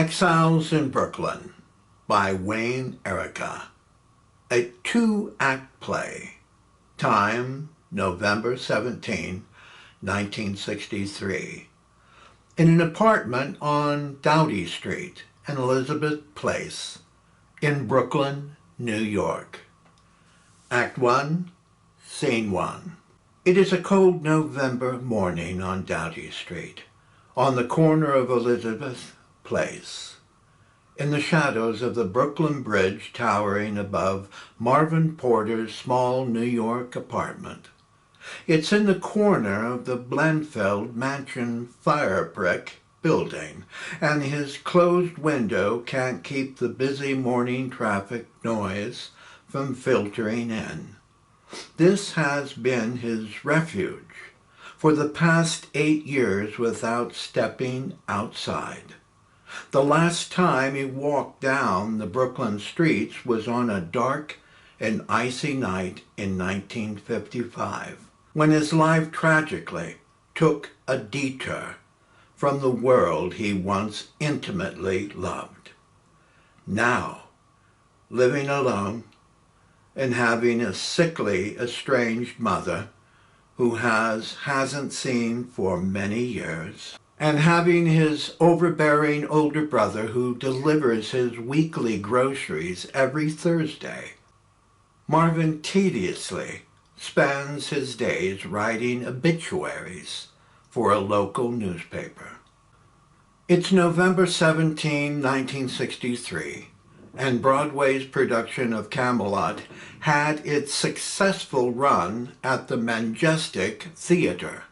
Exiles in Brooklyn by Wayne Erreca. A two-act play. Time, November 17, 1963. In an apartment on Doughty Street and Elizabeth Place in Brooklyn, New York. Act 1, Scene 1. It is a cold November morning on Doughty Street, on the corner of Elizabeth Place, in the shadows of the Brooklyn Bridge towering above Marvin Porter's small New York apartment. It's in the corner of the Bloomfeld Mansion firebrick building, and his closed window can't keep the busy morning traffic noise from filtering in. This has been his refuge for the past 8 years without stepping outside. The last time he walked down the Brooklyn streets was on a dark and icy night in 1955, when his life tragically took a detour from the world he once intimately loved. Now, living alone and having a sickly, estranged mother who hasn't seen for many years, and having his overbearing older brother who delivers his weekly groceries every Thursday, Marvin tediously spends his days writing obituaries for a local newspaper. It's November 17, 1963, and Broadway's production of Camelot had its successful run at the Majestic Theater.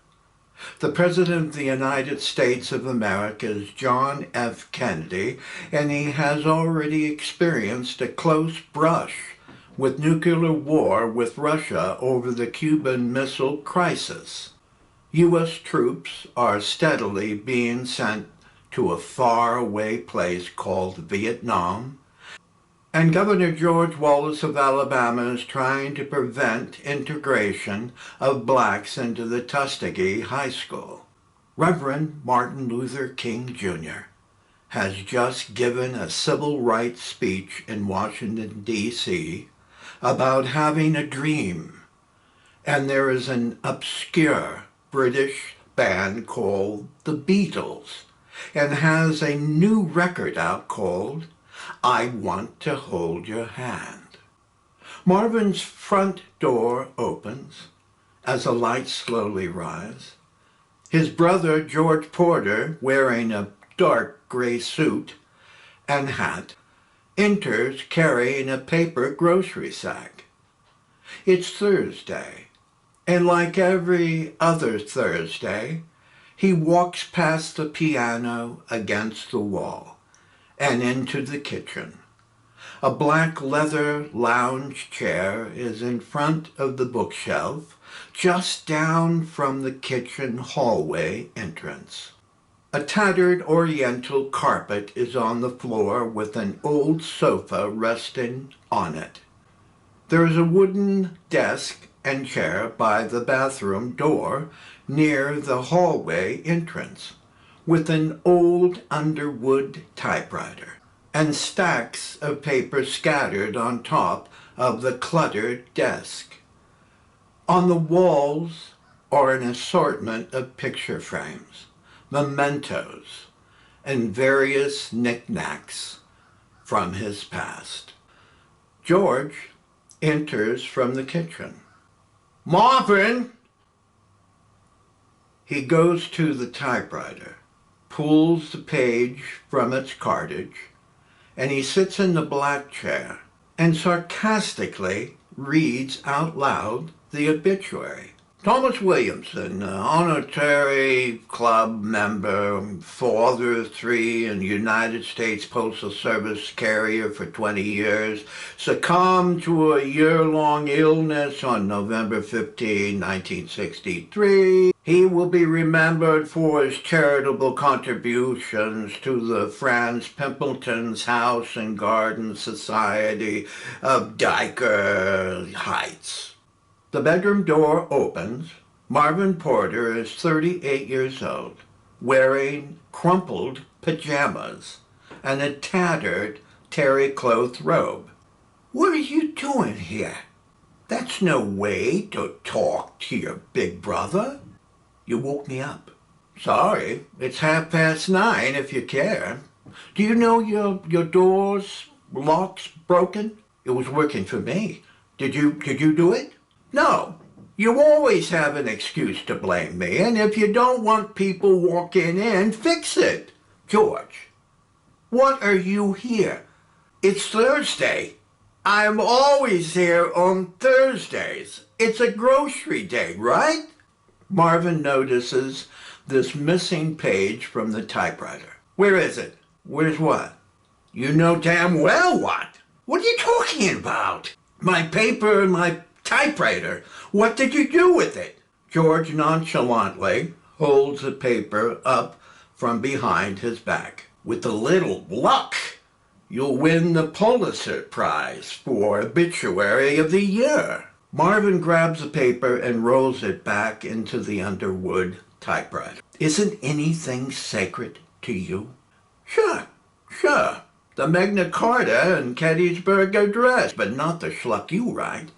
The President of the United States of America is John F. Kennedy, and he has already experienced a close brush with nuclear war with Russia over the Cuban Missile Crisis. U.S. troops are steadily being sent to a faraway place called Vietnam, and Governor George Wallace of Alabama is trying to prevent integration of blacks into the Tuskegee High School. Reverend Martin Luther King Jr. has just given a civil rights speech in Washington, D.C. about having a dream, and there is an obscure British band called the Beatles, and has a new record out called I Want to Hold Your Hand. Marvin's front door opens as the lights slowly rise. His brother, George Porter, wearing a dark gray suit and hat, enters carrying a paper grocery sack. It's Thursday, and like every other Thursday, he walks past the piano against the wall and into the kitchen. A black leather lounge chair is in front of the bookshelf, just down from the kitchen hallway entrance. A tattered oriental carpet is on the floor with an old sofa resting on it. There is a wooden desk and chair by the bathroom door near the hallway entrance, with an old underwood typewriter and stacks of paper scattered on top of the cluttered desk. On the walls are an assortment of picture frames, mementos, and various knickknacks from his past. George enters from the kitchen. "Marvin!" He goes to the typewriter, pulls the page from its cartridge, and he sits in the black chair and sarcastically reads out loud the obituary. Thomas Williamson, honorary club member, father of 3 and United States Postal Service carrier for 20 years, succumbed to a year-long illness on November 15, 1963. He will be remembered for his charitable contributions to the Franz Pimpleton's House and Garden Society of Diker Heights. The bedroom door opens. Marvin Porter is 38 years old, wearing crumpled pajamas, and a tattered terry-cloth robe. "What are you doing here? That's no way to talk to your big brother." "You woke me up." "Sorry, it's 9:30 if you care. Do you know your door's lock's broken? It was working for me. Did you do it?" "No. You always have an excuse to blame me, and if you don't want people walking in, fix it." "George, what are you here? It's Thursday." "I'm always here on Thursdays. It's a grocery day, right?" Marvin notices this missing page from the typewriter. "Where is it?" "Where's what?" "You know damn well what. What are you talking about?" "My paper and my typewriter. What did you do with it?" George nonchalantly holds the paper up from behind his back. "With a little luck, you'll win the Pulitzer Prize for Obituary of the Year." Marvin grabs the paper and rolls it back into the underwood typewriter. "Isn't anything sacred to you?" Sure. The Magna Carta and Gettysburg Address, but not the schluck you write.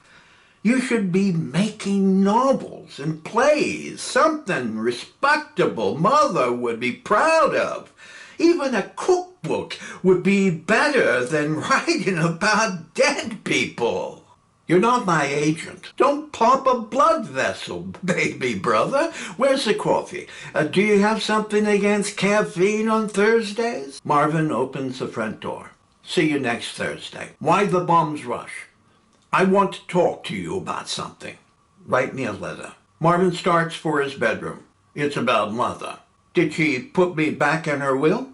You should be making novels and plays, something respectable Mother would be proud of. Even a cookbook would be better than writing about dead people. You're not my agent. Don't pop a blood vessel, baby brother. Where's the coffee? Do you have something against caffeine on Thursdays? Marvin opens the front door. "See you next Thursday." "Why the bum's rush?" "I want to talk to you about something." "Write me a letter." Marvin starts for his bedroom. "It's about Mother." "Did she put me back in her will?"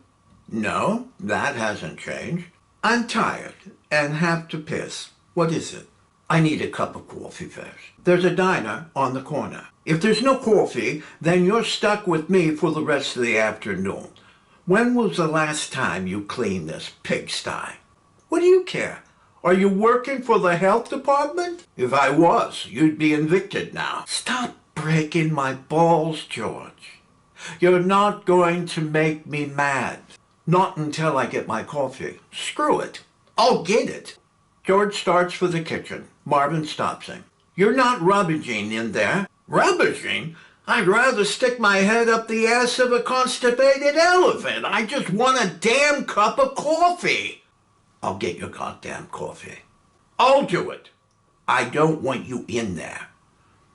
"No, that hasn't changed." "I'm tired and have to piss." "What is it?" "I need a cup of coffee first. There's a diner on the corner." "If there's no coffee, then you're stuck with me for the rest of the afternoon. When was the last time you cleaned this pigsty?" "What do you care? Are you working for the health department?" "If I was, you'd be evicted now." "Stop breaking my balls, George. You're not going to make me mad." "Not until I get my coffee." "Screw it. I'll get it." George starts for the kitchen. Marvin stops him. "You're not rummaging in there." "Rummaging? I'd rather stick my head up the ass of a constipated elephant. I just want a damn cup of coffee." "I'll get your goddamn coffee." "I'll do it." "I don't want you in there."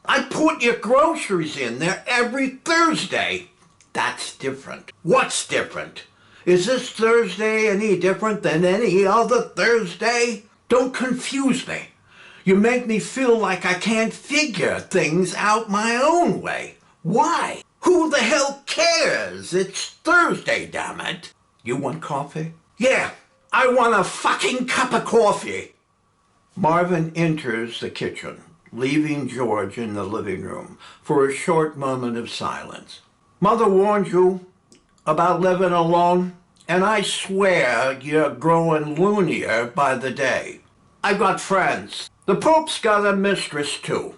"I put your groceries in there every Thursday." "That's different." "What's different? Is this Thursday any different than any other Thursday? Don't confuse me. You make me feel like I can't figure things out my own way. Why? Who the hell cares? It's Thursday, damn it." "You want coffee?" "Yeah, I want a fucking cup of coffee." Marvin enters the kitchen, leaving George in the living room for a short moment of silence. "Mother warned you about living alone, and I swear you're growing loonier by the day. I've got friends. The Pope's got a mistress too.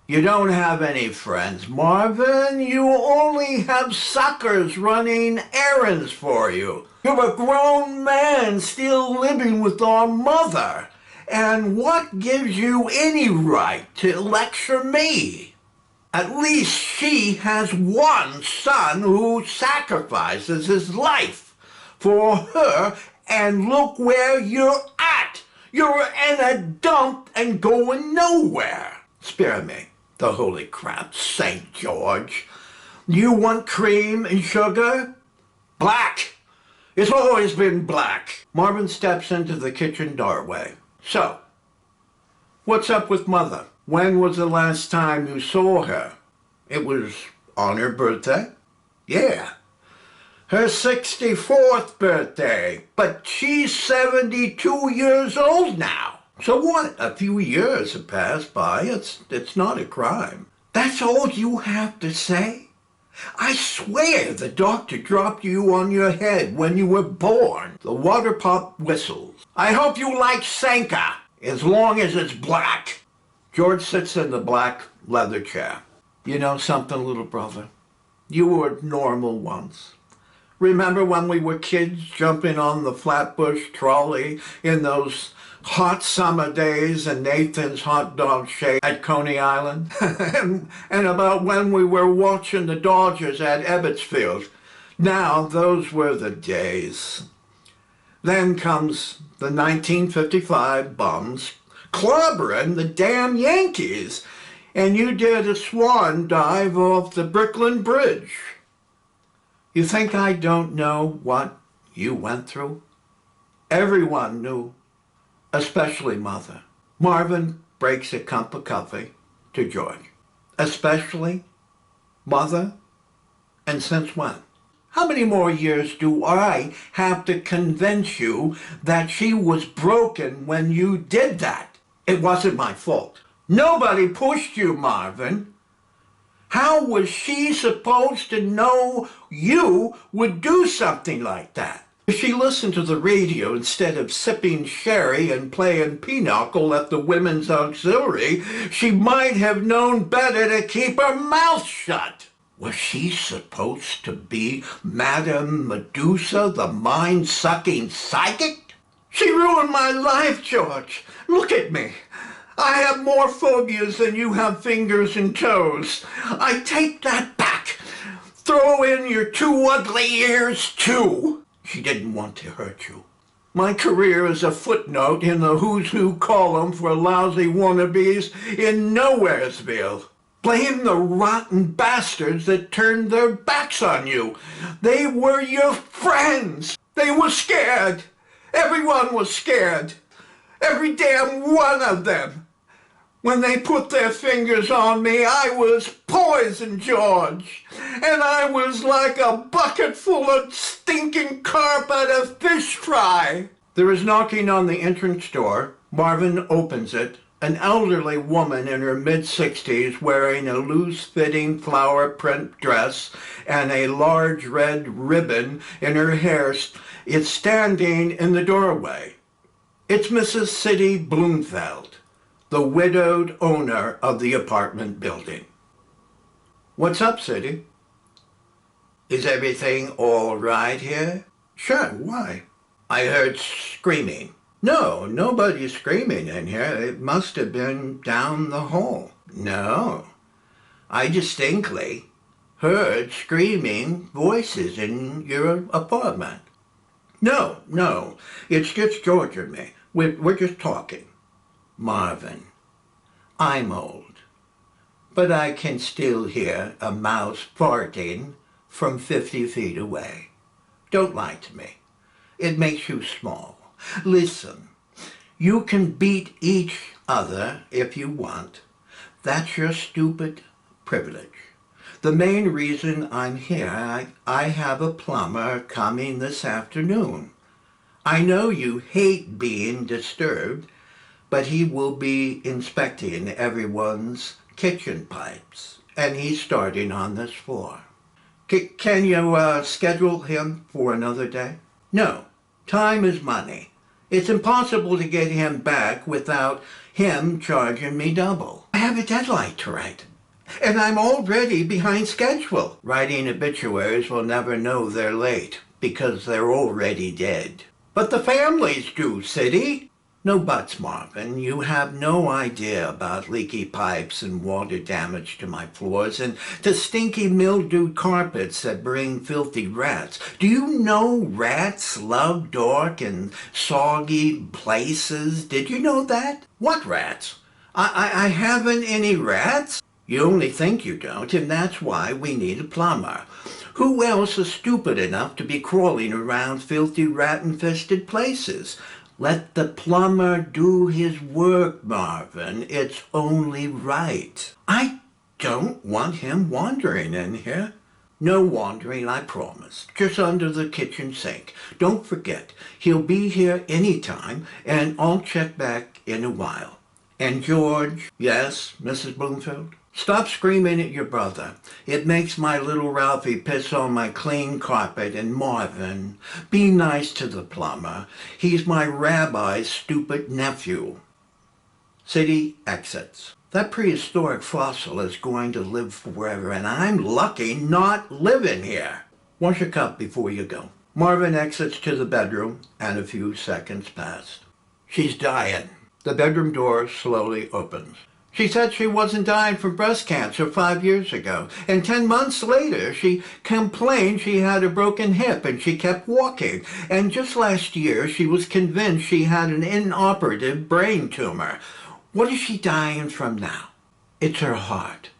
You don't have any friends, Marvin. You only have suckers running errands for you. You're a grown man still living with our mother. And what gives you any right to lecture me? At least she has one son who sacrifices his life for her, and look where you're at. You're in a dump and going nowhere." "Spare me. The holy crap, St. George. You want cream and sugar?" "Black. It's always been black." Marvin steps into the kitchen doorway. "So, what's up with Mother? When was the last time you saw her?" "It was on her birthday." "Yeah. Her 64th birthday, but she's 72 years old now. So what? A few years have passed by. It's not a crime." "That's all you have to say? I swear the doctor dropped you on your head when you were born." The water pump whistles. "I hope you like Sanka, as long as it's black." George sits in the black leather chair. "You know something, little brother? You were normal once. Remember when we were kids jumping on the Flatbush trolley in those hot summer days in Nathan's hot dog shake at Coney Island? and about when we were watching the Dodgers at Ebbetsfield. Now, those were the days. Then comes the 1955 bums clobbering the damn Yankees, and you did a swan dive off the Brooklyn Bridge. You think I don't know what you went through? Everyone knew, especially Mother. Marvin breaks a cup of coffee to George. Especially Mother? And since when? How many more years do I have to convince you that she was broken when you did that? It wasn't my fault. Nobody pushed you, Marvin. How was she supposed to know you would do something like that? If she listened to the radio instead of sipping sherry and playing pinochle at the women's auxiliary, she might have known better to keep her mouth shut. Was she supposed to be Madame Medusa, the mind-sucking psychic? She ruined my life, George. Look at me. I have more phobias than you have fingers and toes. I take that back. Throw in your two ugly ears, too. She didn't want to hurt you. My career is a footnote in the Who's Who column for lousy wannabes in Nowheresville. Blame the rotten bastards that turned their backs on you. They were your friends. They were scared. Everyone was scared. Every damn one of them. When they put their fingers on me, I was poison, George. And I was like a bucket full of stinking carp at a fish fry. There is knocking on the entrance door. Marvin opens it. An elderly woman in her mid-60s wearing a loose-fitting flower print dress and a large red ribbon in her hair is standing in the doorway. It's Mrs. Sidney Bloomfeld, the widowed owner of the apartment building. What's up, Sidney? Is everything all right here? Sure, why? I heard screaming. No, nobody's screaming in here. It must have been down the hall. No, I distinctly heard screaming voices in your apartment. No, it's just George and me. We're just talking. Marvin, I'm old, but I can still hear a mouse farting from 50 feet away. Don't lie to me. It makes you small. Listen, you can beat each other if you want. That's your stupid privilege. The main reason I'm here, I have a plumber coming this afternoon. I know you hate being disturbed, but he will be inspecting everyone's kitchen pipes, and he's starting on this floor. Can you schedule him for another day? No, time is money. It's impossible to get him back without him charging me double. I have a deadline to write, and I'm already behind schedule. Writing obituaries will never know they're late because they're already dead. But the families do, Sidney. No buts, Marvin. You have no idea about leaky pipes and water damage to my floors and the stinky mildewed carpets that bring filthy rats. Do you know rats love dark and soggy places? Did you know that? What rats? I haven't any rats. You only think you don't, and that's why we need a plumber. Who else is stupid enough to be crawling around filthy rat-infested places? Let the plumber do his work, Marvin. It's only right. I don't want him wandering in here. No wandering, I promise. Just under the kitchen sink. Don't forget, he'll be here any time, and I'll check back in a while. And George, yes, Mrs. Bloomfield? Stop screaming at your brother. It makes my little Ralphie piss on my clean carpet. And Marvin, be nice to the plumber. He's my rabbi's stupid nephew. Sidney exits. That prehistoric fossil is going to live forever, and I'm lucky not living here. Wash a cup before you go. Marvin exits to the bedroom, and a few seconds pass. She's dying. The bedroom door slowly opens. She said she wasn't dying from breast cancer 5 years ago, and 10 months later she complained she had a broken hip and she kept walking. And just last year she was convinced she had an inoperative brain tumor. What is she dying from now? It's her heart.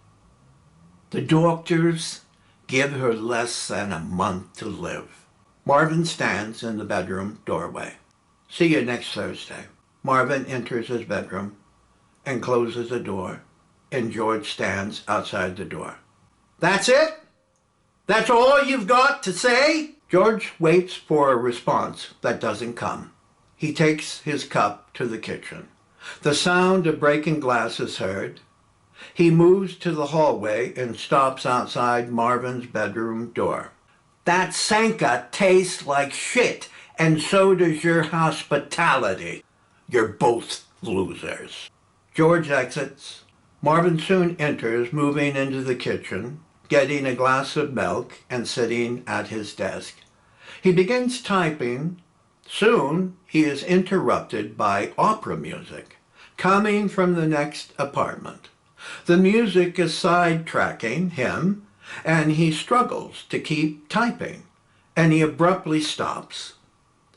The doctors give her less than a month to live. Marvin stands in the bedroom doorway. See you next Thursday. Marvin enters his bedroom and closes the door, and George stands outside the door. That's it? That's all you've got to say? George waits for a response that doesn't come. He takes his cup to the kitchen. The sound of breaking glass is heard. He moves to the hallway and stops outside Marvin's bedroom door. That Sanka tastes like shit, and so does your hospitality. You're both losers. George exits. Marvin soon enters, moving into the kitchen, getting a glass of milk and sitting at his desk. He begins typing. Soon he is interrupted by opera music coming from the next apartment. The music is sidetracking him, and he struggles to keep typing, and he abruptly stops.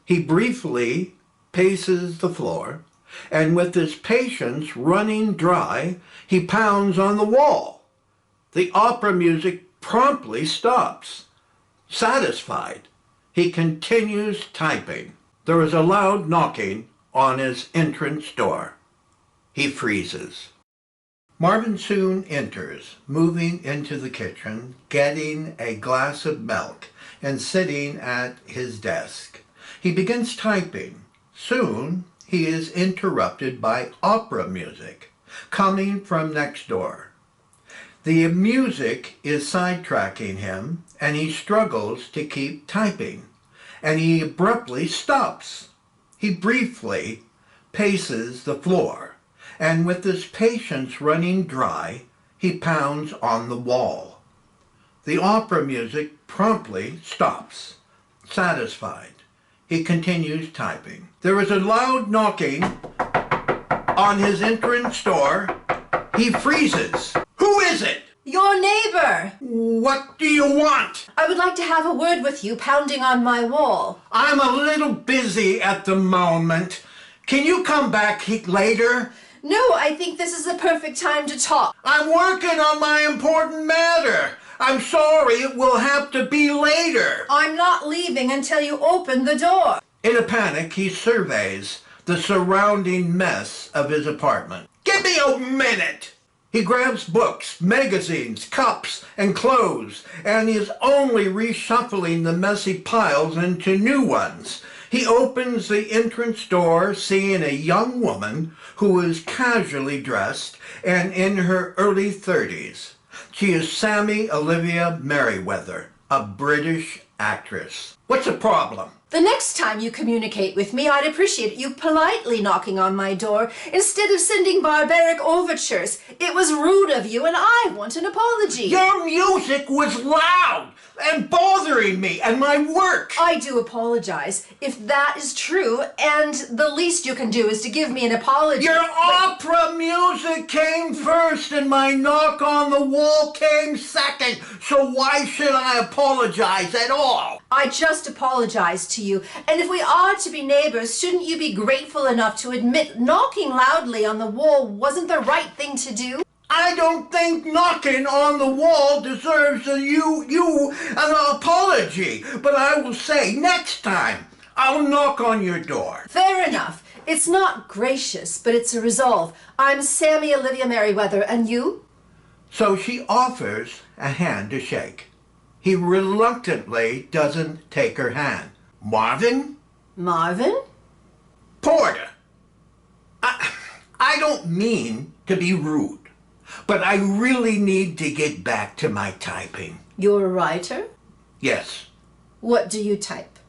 He briefly paces the floor, and with his patience running dry, he pounds on the wall. The opera music promptly stops. Satisfied, he continues typing. There is a loud knocking on his entrance door. He freezes. Marvin soon enters, moving into the kitchen, getting a glass of milk, and sitting at his desk. He begins typing. Soon he is interrupted by opera music coming from next door. The music is sidetracking him, and he struggles to keep typing, and he abruptly stops. He briefly paces the floor, and with his patience running dry, he pounds on the wall. The opera music promptly stops. Satisfied, he continues typing. There is a loud knocking on his entrance door. He freezes. Who is it? Your neighbor. What do you want? I would like to have a word with you, pounding on my wall. I'm a little busy at the moment. Can you come back later? No, I think this is the perfect time to talk. I'm working on my important matter. I'm sorry, it will have to be later. I'm not leaving until you open the door. In a panic, he surveys the surrounding mess of his apartment. Give me a minute! He grabs books, magazines, cups, and clothes, and is only reshuffling the messy piles into new ones. He opens the entrance door, seeing a young woman who is casually dressed and in her early 30s. She is Sammy Olivia Merriweather, a British actress. What's the problem? The next time you communicate with me, I'd appreciate you politely knocking on my door instead of sending barbaric overtures. It was rude of you, and I want an apology. Your music was loud and bothering me and my work. I do apologize, if that is true, and the least you can do is to give me an apology. Your opera music came first and my knock on the wall came second, so why should I apologize at all? I just apologized to you, and if we are to be neighbors, shouldn't you be grateful enough to admit knocking loudly on the wall wasn't the right thing to do? I don't think knocking on the wall deserves an apology, but I will say next time I'll knock on your door. Fair enough. It's not gracious, but it's a resolve. I'm Sammy Olivia Merriweather, and you? So she offers a hand to shake. He reluctantly doesn't take her hand. Marvin? Marvin? Porter. I don't mean to be rude, but I really need to get back to my typing. You're a writer? Yes. What do you type?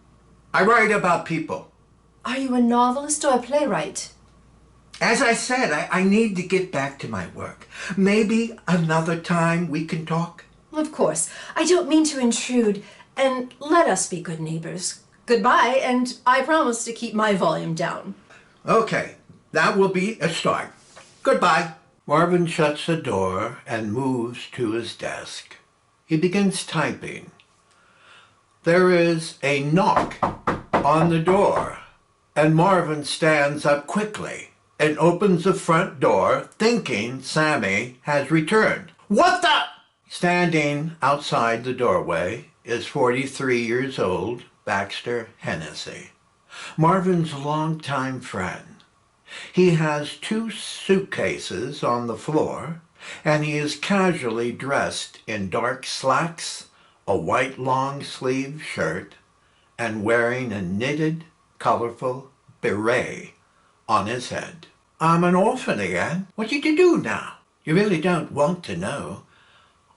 I write about people. Are you a novelist or a playwright? As I said, I need to get back to my work. Maybe another time we can talk? Of course. I don't mean to intrude. And let us be good neighbors. Goodbye, and I promise to keep my volume down. Okay, that will be a start. Goodbye. Marvin shuts the door and moves to his desk. He begins typing. There is a knock on the door, and Marvin stands up quickly and opens the front door, thinking Sammy has returned. What the? Standing outside the doorway is 43 years old Baxter Hennessy, Marvin's longtime friend. He has 2 suitcases on the floor, and he is casually dressed in dark slacks, a white long-sleeved shirt, and wearing a knitted, colorful beret on his head. I'm an orphan again. What did you do now? You really don't want to know.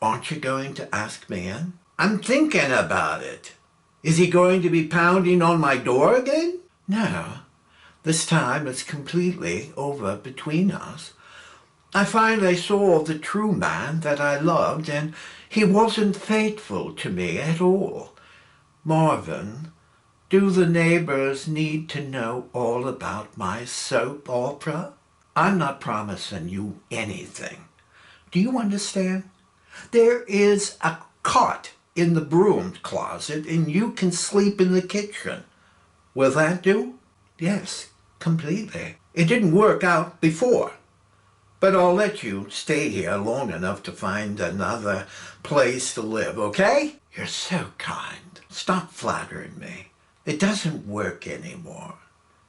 Aren't you going to ask me in? I'm thinking about it. Is he going to be pounding on my door again? No. This time it's completely over between us. I finally saw the true man that I loved, and he wasn't faithful to me at all. Marvin, do the neighbors need to know all about my soap opera? I'm not promising you anything. Do you understand? There is a cot in the broom closet, and you can sleep in the kitchen. Will that do? Yes, completely. It didn't work out before, but I'll let you stay here long enough to find another place to live, okay? You're so kind. Stop flattering me. It doesn't work anymore.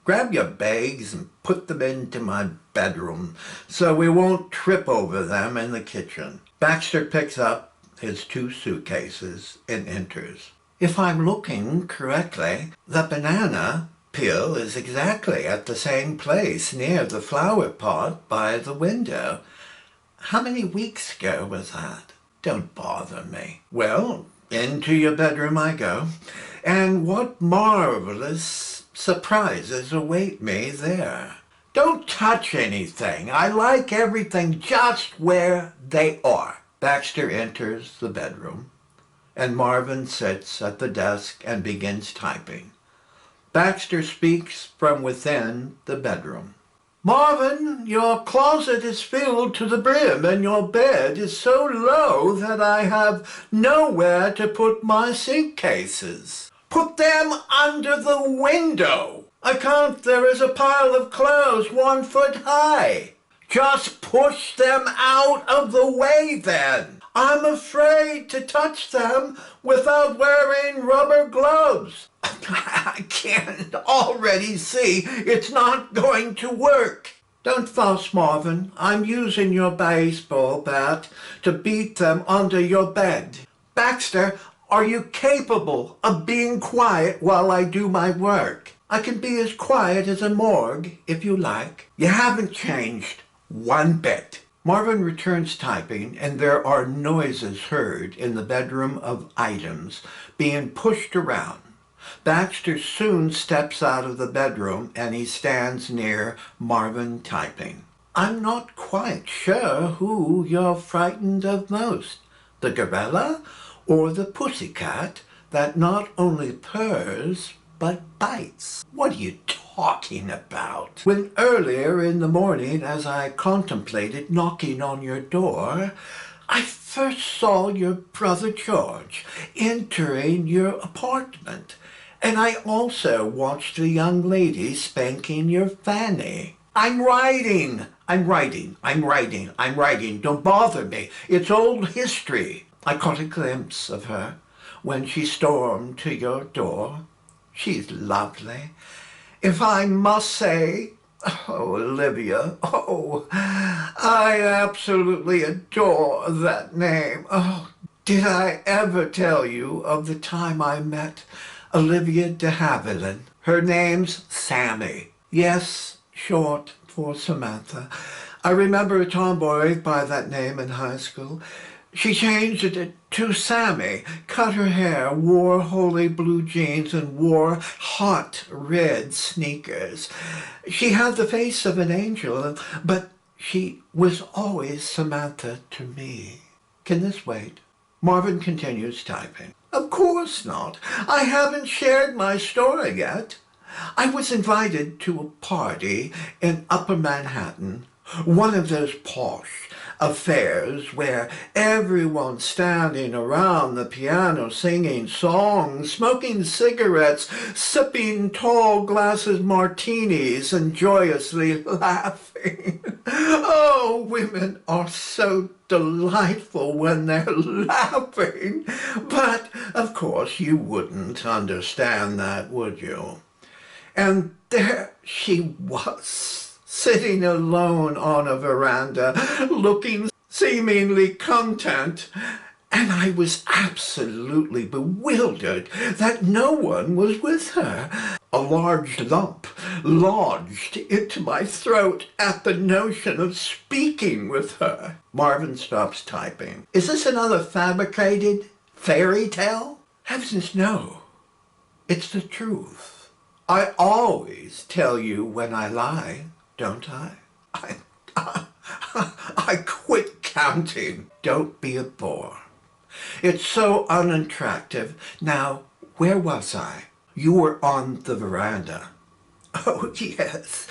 Grab your bags and put them into my bedroom so we won't trip over them in the kitchen. Baxter picks up his 2 suitcases and enters. If I'm looking correctly, the banana peel is exactly at the same place near the flower pot by the window. How many weeks ago was that? Don't bother me. Well, into your bedroom I go. And what marvelous surprises await me there. Don't touch anything. I like everything just where they are. Baxter enters the bedroom, and Marvin sits at the desk and begins typing. Baxter speaks from within the bedroom. Marvin, your closet is filled to the brim, and your bed is so low that I have nowhere to put my suitcases. Put them under the window. I can't. There is a pile of clothes 1 foot high. Just push them out of the way then. I'm afraid to touch them without wearing rubber gloves. I can already see it's not going to work. Don't fuss, Marvin. I'm using your baseball bat to beat them under your bed. Baxter, are you capable of being quiet while I do my work? I can be as quiet as a morgue, if you like. You haven't changed one bit. Marvin returns typing, and there are noises heard in the bedroom of items being pushed around. Baxter soon steps out of the bedroom, and he stands near Marvin typing. I'm not quite sure who you're frightened of most, the gorilla or the pussycat that not only purrs but bites. What are you talking about? When earlier in the morning, as I contemplated knocking on your door, I first saw your brother George entering your apartment, and I also watched the young lady spanking your Fanny. I'm writing. Don't bother me. It's old history. I caught a glimpse of her when she stormed to your door. She's lovely. If I must say, oh, Olivia, oh, I absolutely adore that name. Oh, did I ever tell you of the time I met Olivia de Havilland? Her name's Sammy. Yes, short for Samantha. I remember a tomboy by that name in high school. She changed it to Sammy, cut her hair, wore holy blue jeans, and wore hot red sneakers. She had the face of an angel, but she was always Samantha to me. Can this wait? Marvin continues typing. Of course not. I haven't shared my story yet. I was invited to a party in Upper Manhattan, one of those posh affairs where everyone's standing around the piano singing songs, smoking cigarettes, sipping tall glasses martinis, and joyously laughing. Oh, women are so delightful when they're laughing. But, of course, you wouldn't understand that, would you? And there she was, sitting alone on a veranda, looking seemingly content, and I was absolutely bewildered that no one was with her. A large lump lodged into my throat at the notion of speaking with her. Marvin stops typing. Is this another fabricated fairy tale? Heavens, no. It's the truth. I always tell you when I lie, don't I? I quit counting. Don't be a bore. It's so unattractive. Now, where was I? You were on the veranda. Oh, yes,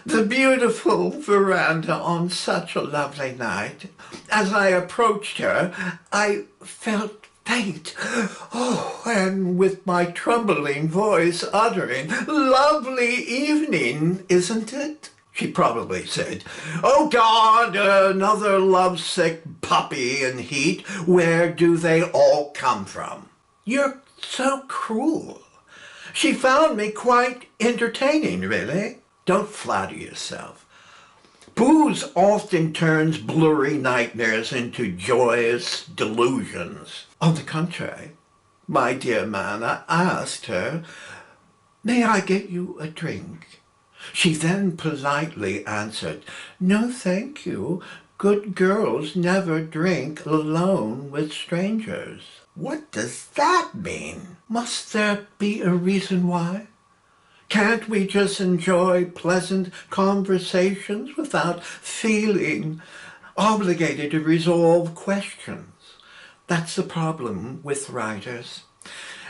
the beautiful veranda on such a lovely night. As I approached her, I felt faint. Oh, and with my trembling voice uttering, "Lovely evening, isn't it?" She probably said, "Oh, God, another lovesick puppy in heat. Where do they all come from?" You're so cruel. She found me quite entertaining, really. Don't flatter yourself. Booze often turns blurry nightmares into joyous delusions. On the contrary, my dear man, I asked her, "May I get you a drink?" She then politely answered, "No, thank you. Good girls never drink alone with strangers." What does that mean? Must there be a reason why? Can't we just enjoy pleasant conversations without feeling obligated to resolve questions? That's the problem with writers.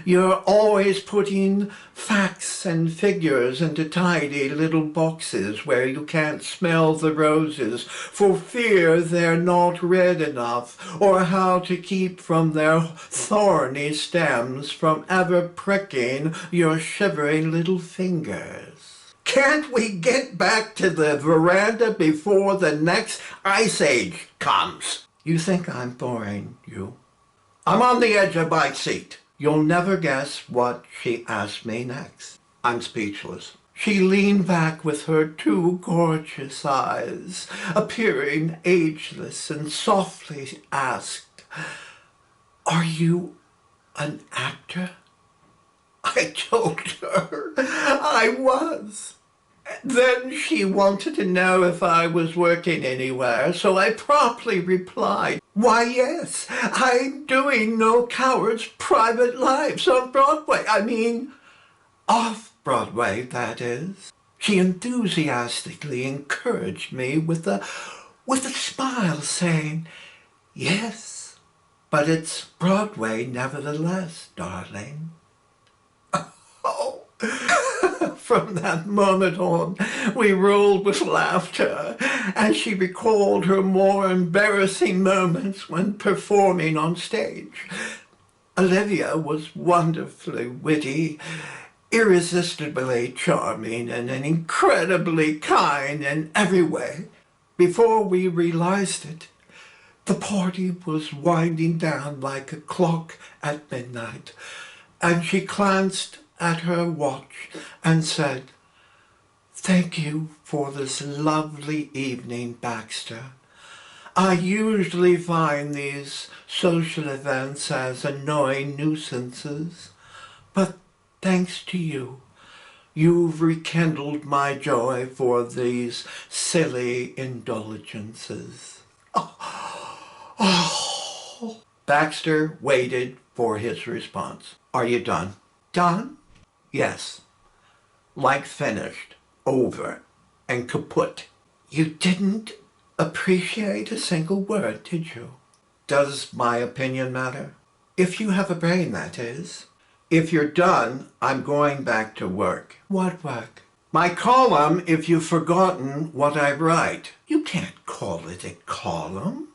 You're always putting facts and figures into tidy little boxes where you can't smell the roses for fear they're not red enough, or how to keep from their thorny stems from ever pricking your shivering little fingers. Can't we get back to the veranda before the next ice age comes? You think I'm boring you? I'm on the edge of my seat. You'll never guess what she asked me next. I'm speechless. She leaned back with her two gorgeous eyes, appearing ageless, and softly asked, "Are you an actor?" I told her I was. Then she wanted to know if I was working anywhere, so I promptly replied, "Why, yes, I'm doing No Coward's Private Lives on Broadway. I mean, off-Broadway, that is." She enthusiastically encouraged me with a smile, saying, "Yes, but it's Broadway nevertheless, darling." Oh. From that moment on, we rolled with laughter, and she recalled her more embarrassing moments when performing on stage. Olivia was wonderfully witty, irresistibly charming, and incredibly kind in every way. Before we realized it, the party was winding down like a clock at midnight, and she glanced at her watch and said, "Thank you for this lovely evening, Baxter. I usually find these social events as annoying nuisances, but thanks to you, you've rekindled my joy for these silly indulgences." Oh. Baxter waited for his response. "Are you done?" "Done? Yes. Like finished, over, and kaput." You didn't appreciate a single word, did you? Does my opinion matter? If you have a brain, that is. If you're done, I'm going back to work. What work? My column, if you've forgotten what I write. You can't call it a column.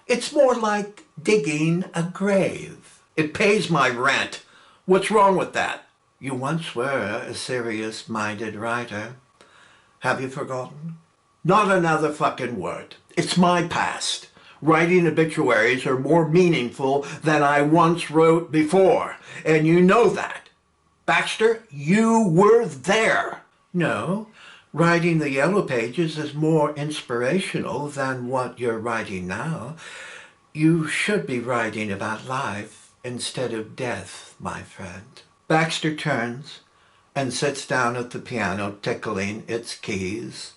It's more like digging a grave. It pays my rent. What's wrong with that? You once were a serious-minded writer. Have you forgotten? Not another fucking word. It's my past. Writing obituaries are more meaningful than I once wrote before, and you know that. Baxter, you were there. No, writing the Yellow Pages is more inspirational than what you're writing now. You should be writing about life instead of death, my friend. Baxter turns and sits down at the piano, tickling its keys,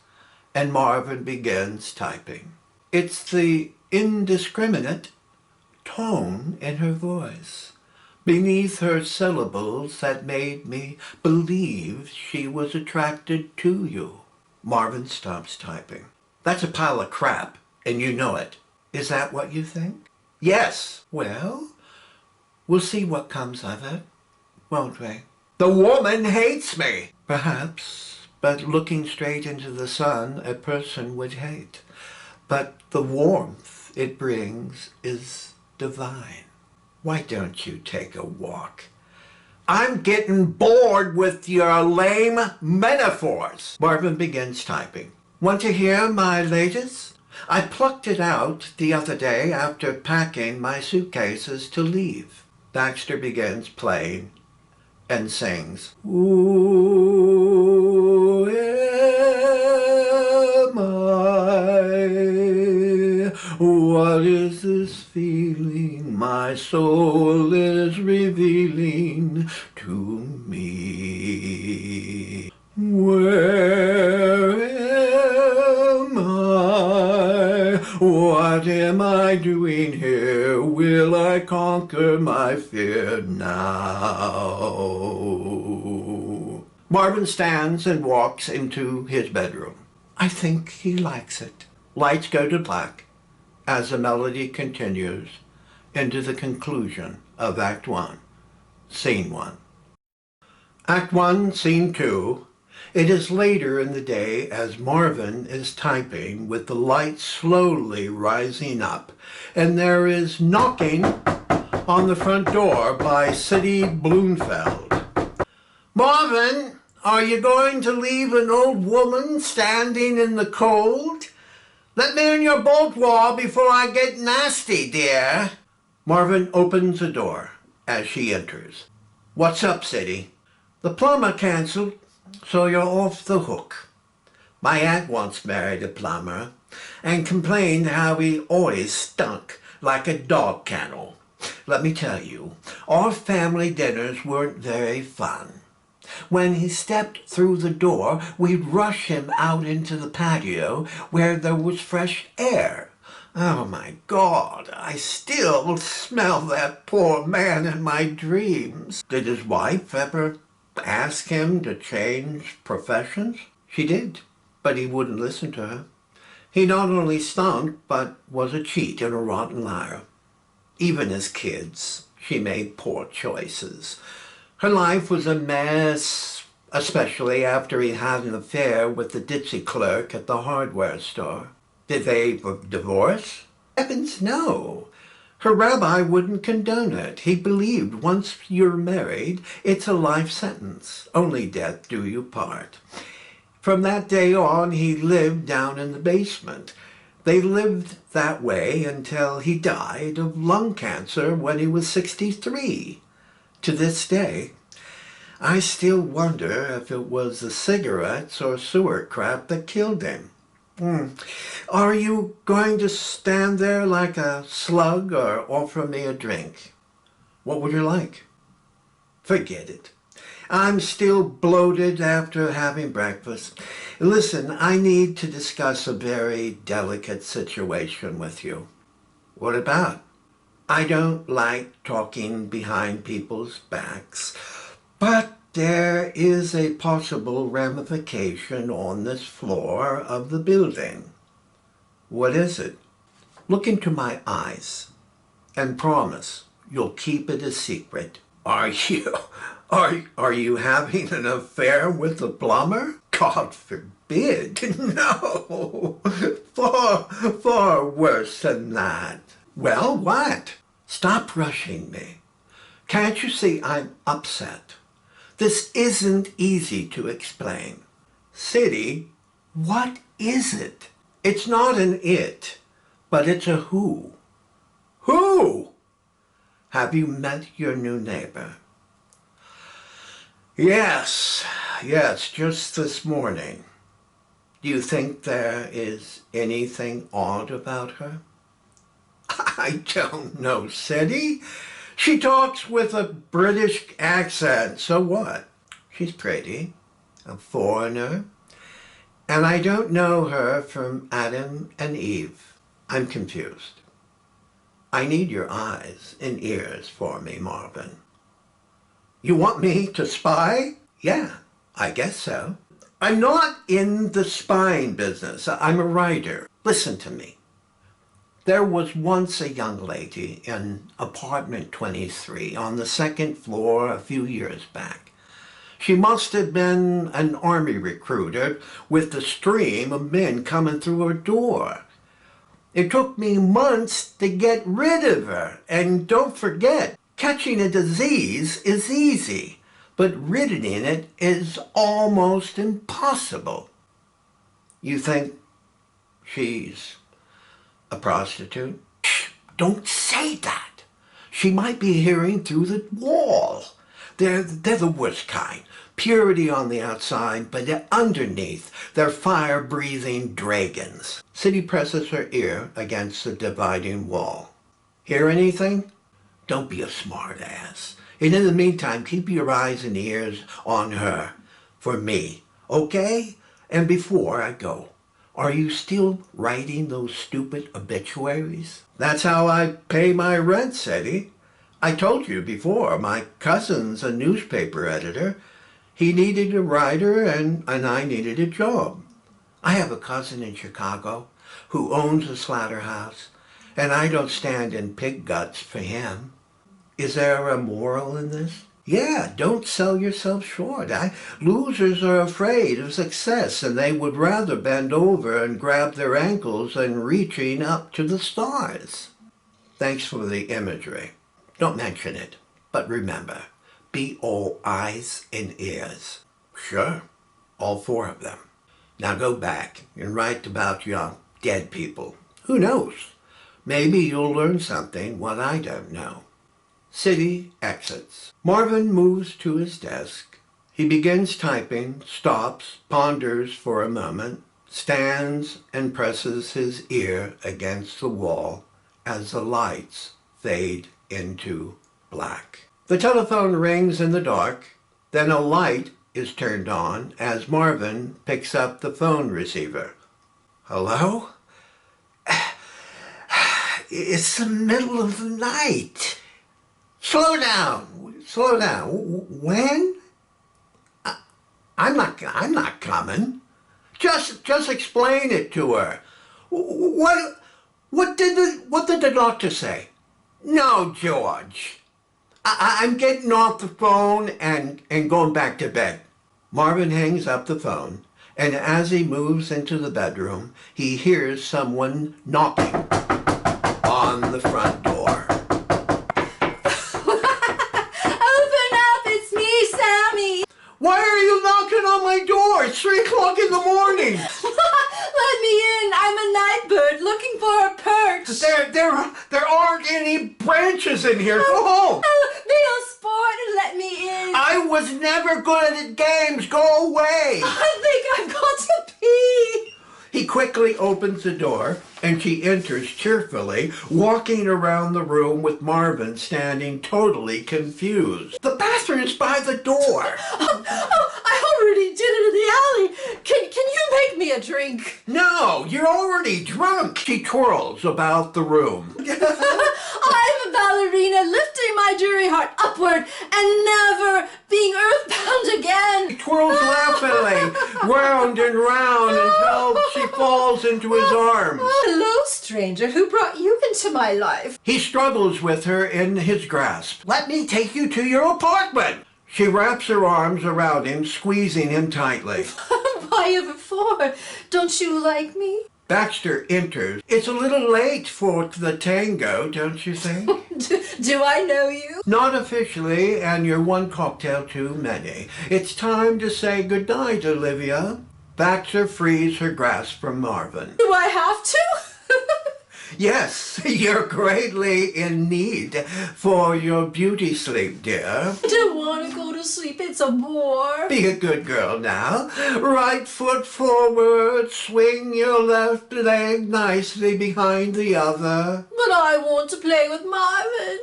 and Marvin begins typing. It's the indiscriminate tone in her voice, beneath her syllables, that made me believe she was attracted to you. Marvin stops typing. That's a pile of crap, and you know it. Is that what you think? Yes. Well, we'll see what comes of it, won't we? The woman hates me. Perhaps, but looking straight into the sun, a person would hate. But the warmth it brings is divine. Why don't you take a walk? I'm getting bored with your lame metaphors. Marvin begins typing. Want to hear my latest? I plucked it out the other day after packing my suitcases to leave. Baxter begins playing and sings. Who am I? What is this feeling my soul is revealing to me? Where am I? What am I doing here? Will I conquer my fear now? Marvin stands and walks into his bedroom. I think he likes it. Lights go to black as the melody continues into the conclusion of Act 1, Scene 1. Act 1, Scene 2. It is later in the day as Marvin is typing with the light slowly rising up, and there is knocking on the front door by City Bloomfeld. Marvin, are you going to leave an old woman standing in the cold? Let me in your bolt wall before I get nasty, dear. Marvin opens the door as she enters. What's up, City? The plumber canceled, so you're off the hook. My aunt once married a plumber and complained how he always stunk like a dog kennel. Let me tell you, our family dinners weren't very fun. When he stepped through the door, we'd rush him out into the patio where there was fresh air. Oh my God, I still smell that poor man in my dreams. Did his wife ever ask him to change professions? She did, but he wouldn't listen to her. He not only stunk, but was a cheat and a rotten liar. Even as kids, she made poor choices. Her life was a mess, especially after he had an affair with the ditzy clerk at the hardware store. Did they divorce? Heavens, no. Her rabbi wouldn't condone it. He believed once you're married, it's a life sentence. Only death do you part. From that day on, he lived down in the basement. They lived that way until he died of lung cancer when he was 63. To this day, I still wonder if it was the cigarettes or sewer crap that killed him. Are you going to stand there like a slug or offer me a drink? What would you like? Forget it. I'm still bloated after having breakfast. Listen, I need to discuss a very delicate situation with you. What about? I don't like talking behind people's backs, but there is a possible ramification on this floor of the building. What is it? Look into my eyes and promise you'll keep it a secret. Are you, are you having an affair with the plumber? God forbid. No. Far worse than that. Well, what? Stop rushing me. Can't you see I'm upset? This isn't easy to explain. City, what is it? It's not an it, but it's a who. Who? Have you met your new neighbor? Yes, just this morning. Do you think there is anything odd about her? I don't know, City. She talks with a British accent, so what? She's pretty, a foreigner, and I don't know her from Adam and Eve. I'm confused. I need your eyes and ears for me, Marvin. You want me to spy? Yeah, I guess so. I'm not in the spying business. I'm a writer. Listen to me. There was once a young lady in apartment 23 on the second floor a few years back. She must have been an army recruiter with the stream of men coming through her door. It took me months to get rid of her. And don't forget, catching a disease is easy, but ridding it is almost impossible. You think she's a prostitute? Shh, don't say that. She might be hearing through the wall. They're the worst kind. Purity on the outside, but underneath, they're fire-breathing dragons. City presses her ear against the dividing wall. Hear anything? Don't be a smart-ass. And in the meantime, keep your eyes and ears on her. For me, okay? And before I go, are you still writing those stupid obituaries? That's how I pay my rent, City. I told you before, my cousin's a newspaper editor. He needed a writer and I needed a job. I have a cousin in Chicago who owns a slaughterhouse, and I don't stand in pig guts for him. Is there a moral in this? Yeah, don't sell yourself short. Losers are afraid of success, and they would rather bend over and grab their ankles than reaching up to the stars. Thanks for the imagery. Don't mention it, but remember, be all eyes and ears. Sure, all four of them. Now go back and write about your dead people. Who knows? Maybe you'll learn something what I don't know. City exits. Marvin moves to his desk. He begins typing, stops, ponders for a moment, stands and presses his ear against the wall as the lights fade into black. The telephone rings in the dark, then a light is turned on as Marvin picks up the phone receiver. Hello? It's the middle of the night. Slow down. When? I'm not coming. Just explain it to her. What did the doctor say? No, George. I'm getting off the phone and going back to bed. Marvin hangs up the phone, and as he moves into the bedroom, he hears someone knocking on the front door. Open up, it's me, Sammy. Why are you knocking on my door? It's 3 o'clock in the morning. Let me in. I'm a night bird looking for a perch. There aren't any branches in here. Go home. Be a sport and let me in. I was never good at games. Go away. I think I've got to pee. He quickly opens the door, and she enters cheerfully, walking around the room with Marvin standing totally confused. The bathroom's by the door. I already did it in the alley. Can you make me a drink? No, you're already drunk. She twirls about the room. I'm a ballerina, lifting my dreary heart upward and never being earthbound again. He twirls laughingly, round and round until she falls into his arms. Hello, stranger who brought you into my life. He struggles with her in his grasp. Let me take you to your apartment. She wraps her arms around him, squeezing him tightly. Why ever for? Don't you like me? Baxter enters. It's a little late for the tango, don't you think? Do I know you? Not officially, and you're one cocktail too many. It's time to say goodnight, Olivia. Baxter frees her grasp from Marvin. Do I have to? Yes, you're greatly in need for your beauty sleep, dear. I don't want to go to sleep. It's a bore. Be a good girl now. Right foot forward, swing your left leg nicely behind the other. But I want to play with Marvin.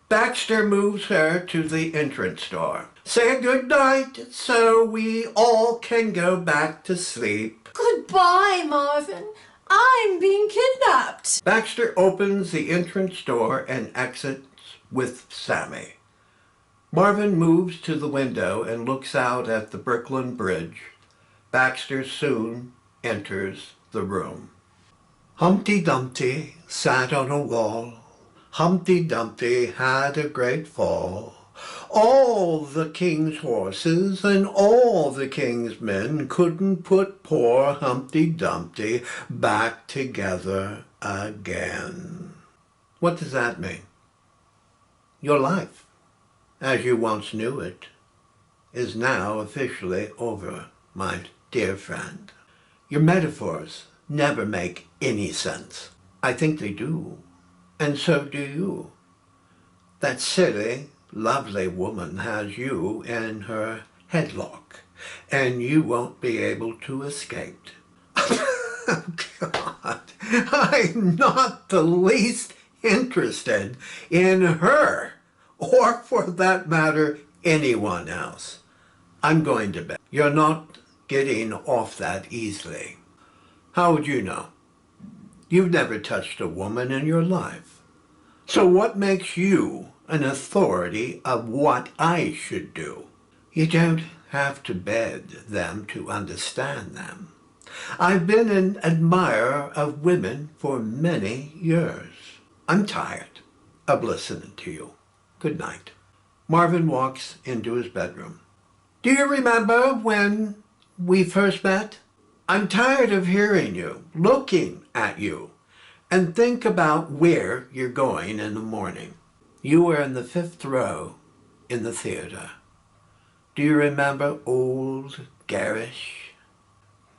Baxter moves her to the entrance door. Say good night so we all can go back to sleep. Goodbye, Marvin. I'm being kidnapped. Baxter opens the entrance door and exits with Sammy. Marvin moves to the window and looks out at the Brooklyn Bridge. Baxter soon enters the room. Humpty Dumpty sat on a wall. Humpty Dumpty had a great fall. All the king's horses and all the king's men couldn't put poor Humpty Dumpty back together again. What does that mean? Your life, as you once knew it, is now officially over, my dear friend. Your metaphors never make any sense. I think they do, and so do you. That silly, lovely woman has you in her headlock, and you won't be able to escape. God, I'm not the least interested in her, or for that matter, anyone else. I'm going to bed. You're not getting off that easily. How would you know? You've never touched a woman in your life. So what makes you an authority of what I should do? You don't have to bed them to understand them. I've been an admirer of women for many years. I'm tired of listening to you. Good night. Marvin walks into his bedroom. Do you remember when we first met? I'm tired of hearing you, looking at you, and think about where you're going in the morning. You were in the 5th row in the theater. Do you remember old Garish?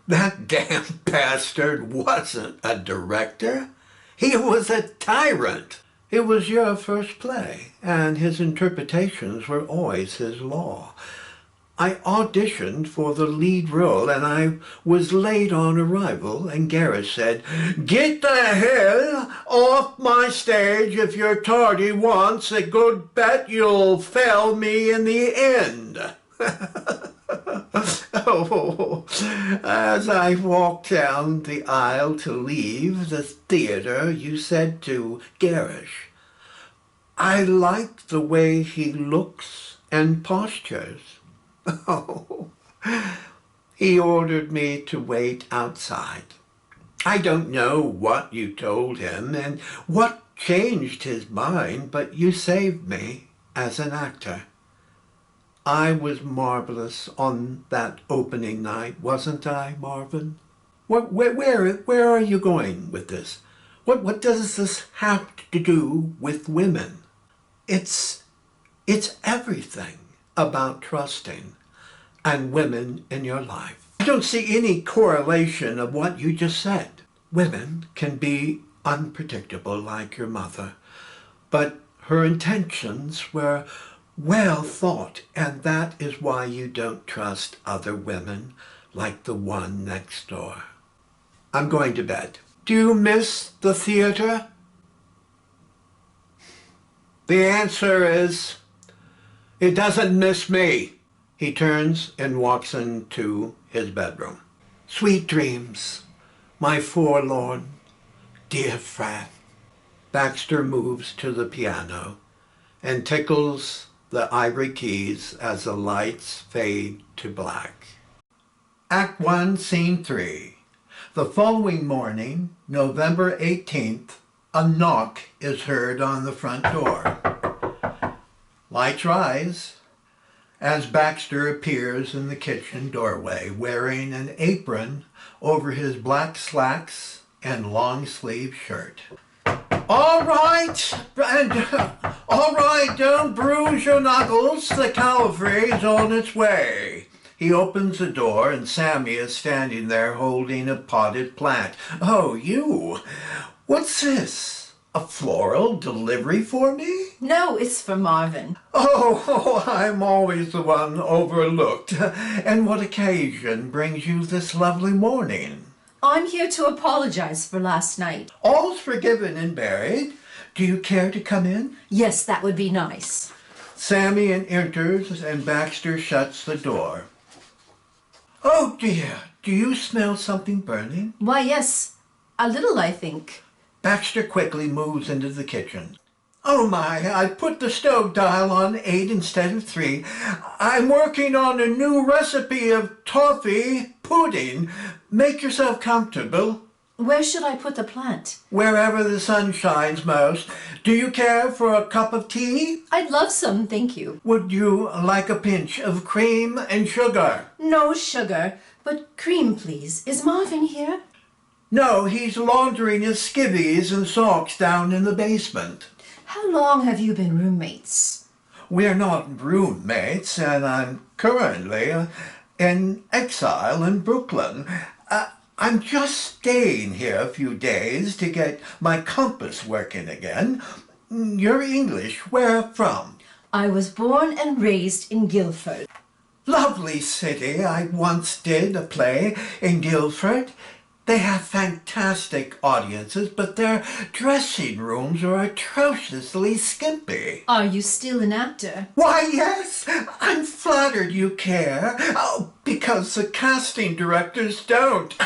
That damn bastard wasn't a director. He was a tyrant. It was your first play, and his interpretations were always his law. I auditioned for the lead role, and I was late on arrival, and Gareth said, "Get the hell off my stage if you're tardy once. A good bet you'll fail me in the end." Oh, as I walked down the aisle to leave the theater, you said to Garish, "I like the way he looks and postures." Oh, he ordered me to wait outside. I don't know what you told him and what changed his mind, but you saved me as an actor. I was marvelous on that opening night, wasn't I, Marvin? Where are you going with this? What does this have to do with women? It's everything about trusting and women in your life. I don't see any correlation of what you just said. Women can be unpredictable like your mother, but her intentions were well thought, and that is why you don't trust other women like the one next door. I'm going to bed. Do you miss the theater? The answer is, it doesn't miss me. He turns and walks into his bedroom. Sweet dreams, my forlorn, dear friend. Baxter moves to the piano and tickles the ivory keys as the lights fade to black. Act 1, Scene 3. The following morning, November 18th, a knock is heard on the front door. Lights rise as Baxter appears in the kitchen doorway wearing an apron over his black slacks and long-sleeve shirt. All right, don't bruise your knuckles. The cavalry's on its way. He opens the door and Sammy is standing there holding a potted plant. Oh, you. What's this? A floral delivery for me? No, it's for Marvin. Oh, I'm always the one overlooked. And what occasion brings you this lovely morning? I'm here to apologize for last night. All's forgiven and buried. Do you care to come in? Yes, that would be nice. Sammy enters and Baxter shuts the door. Oh dear, do you smell something burning? Why, yes, a little, I think. Baxter quickly moves into the kitchen. Oh my, I put the stove dial on 8 instead of 3. I'm working on a new recipe of toffee pudding. Make yourself comfortable. Where should I put the plant? Wherever the sun shines most. Do you care for a cup of tea? I'd love some, thank you. Would you like a pinch of cream and sugar? No sugar, but cream, please. Is Marvin here? No, he's laundering his skivvies and socks down in the basement. How long have you been roommates? We're not roommates, and I'm currently in exile in Brooklyn. I'm just staying here a few days to get my compass working again. You're English. Where from? I was born and raised in Guildford. Lovely city. I once did a play in Guildford. They have fantastic audiences, but their dressing rooms are atrociously skimpy. Are you still an actor? Why, yes. I'm flattered you care. Oh, because the casting directors don't.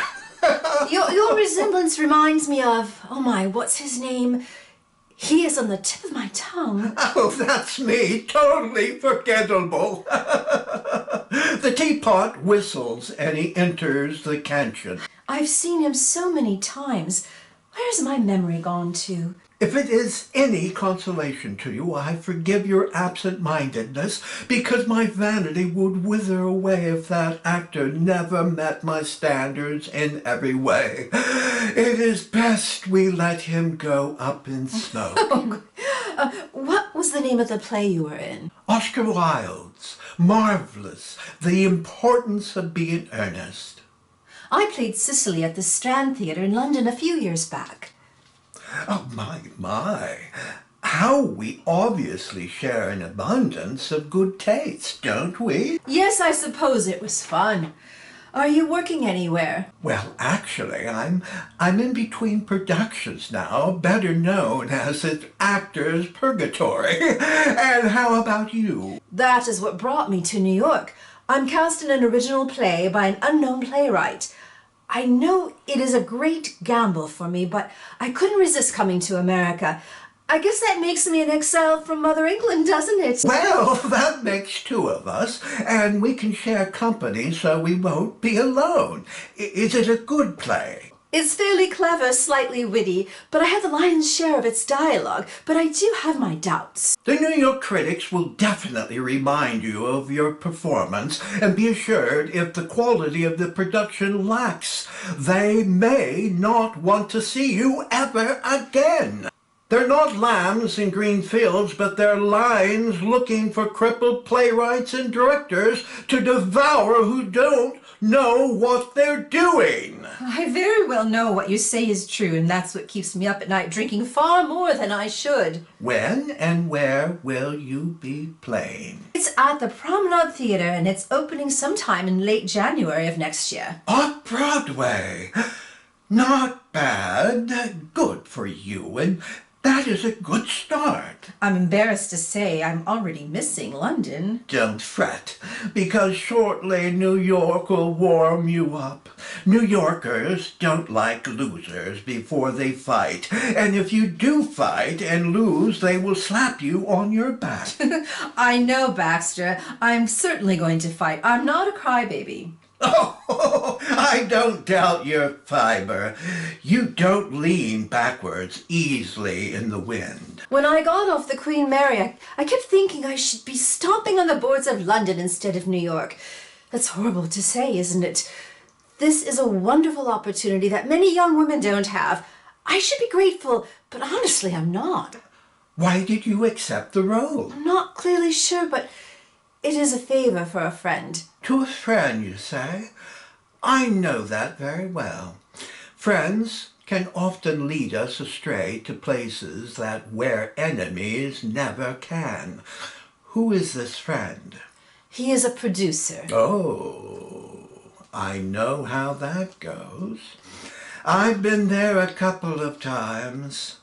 Your resemblance reminds me of, oh my, what's his name? He is on the tip of my tongue. Oh, that's me. Totally forgettable. The teapot whistles and he enters the kitchen. I've seen him so many times. Where's my memory gone to? If it is any consolation to you, I forgive your absent-mindedness, because my vanity would wither away if that actor never met my standards in every way. It is best we let him go up in smoke. What was the name of the play you were in? Oscar Wilde's Marvelous, The Importance of Being Earnest. I played Cicely at the Strand Theatre in London a few years back. Oh, my. How we obviously share an abundance of good taste, don't we? Yes, I suppose it was fun. Are you working anywhere? Well, actually, I'm in between productions now, better known as an actor's purgatory. And how about you? That is what brought me to New York. I'm cast in an original play by an unknown playwright. I know it is a great gamble for me, but I couldn't resist coming to America. I guess that makes me an exile from Mother England, doesn't it? Well, that makes 2 of us, and we can share company so we won't be alone. Is it a good play? It's fairly clever, slightly witty, but I have the lion's share of its dialogue, but I do have my doubts. The New York critics will definitely remind you of your performance, and be assured if the quality of the production lacks, they may not want to see you ever again. They're not lambs in green fields, but they're lions looking for crippled playwrights and directors to devour who don't know what they're doing. I very well know what you say is true, and that's what keeps me up at night drinking far more than I should. When and where will you be playing? It's at the Promenade Theatre, and it's opening sometime in late January of next year. Off-Broadway. Not bad. Good for you, and that is a good start. I'm embarrassed to say I'm already missing London. Don't fret, because shortly New York will warm you up. New Yorkers don't like losers before they fight, and if you do fight and lose, they will slap you on your back. I know, Baxter. I'm certainly going to fight. I'm not a crybaby. Oh, I don't doubt your fiber. You don't lean backwards easily in the wind. When I got off the Queen Mary, I kept thinking I should be stomping on the boards of London instead of New York. That's horrible to say, isn't it? This is a wonderful opportunity that many young women don't have. I should be grateful, but honestly, I'm not. Why did you accept the role? I'm not clearly sure, but it is a favor for a friend. To a friend, you say? I know that very well. Friends can often lead us astray to places that where enemies never can. Who is this friend? He is a producer. Oh, I know how that goes. I've been there a couple of times.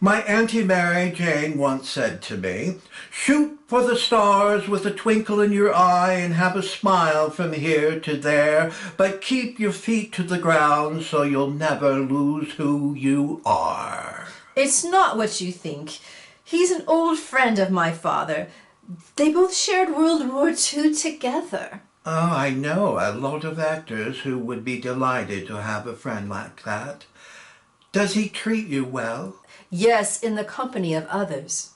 My Auntie Mary Jane once said to me, "Shoot for the stars with a twinkle in your eye and have a smile from here to there, but keep your feet to the ground so you'll never lose who you are." It's not what you think. He's an old friend of my father. They both shared World War II together. Oh, I know a lot of actors who would be delighted to have a friend like that. Does he treat you well? Yes, in the company of others.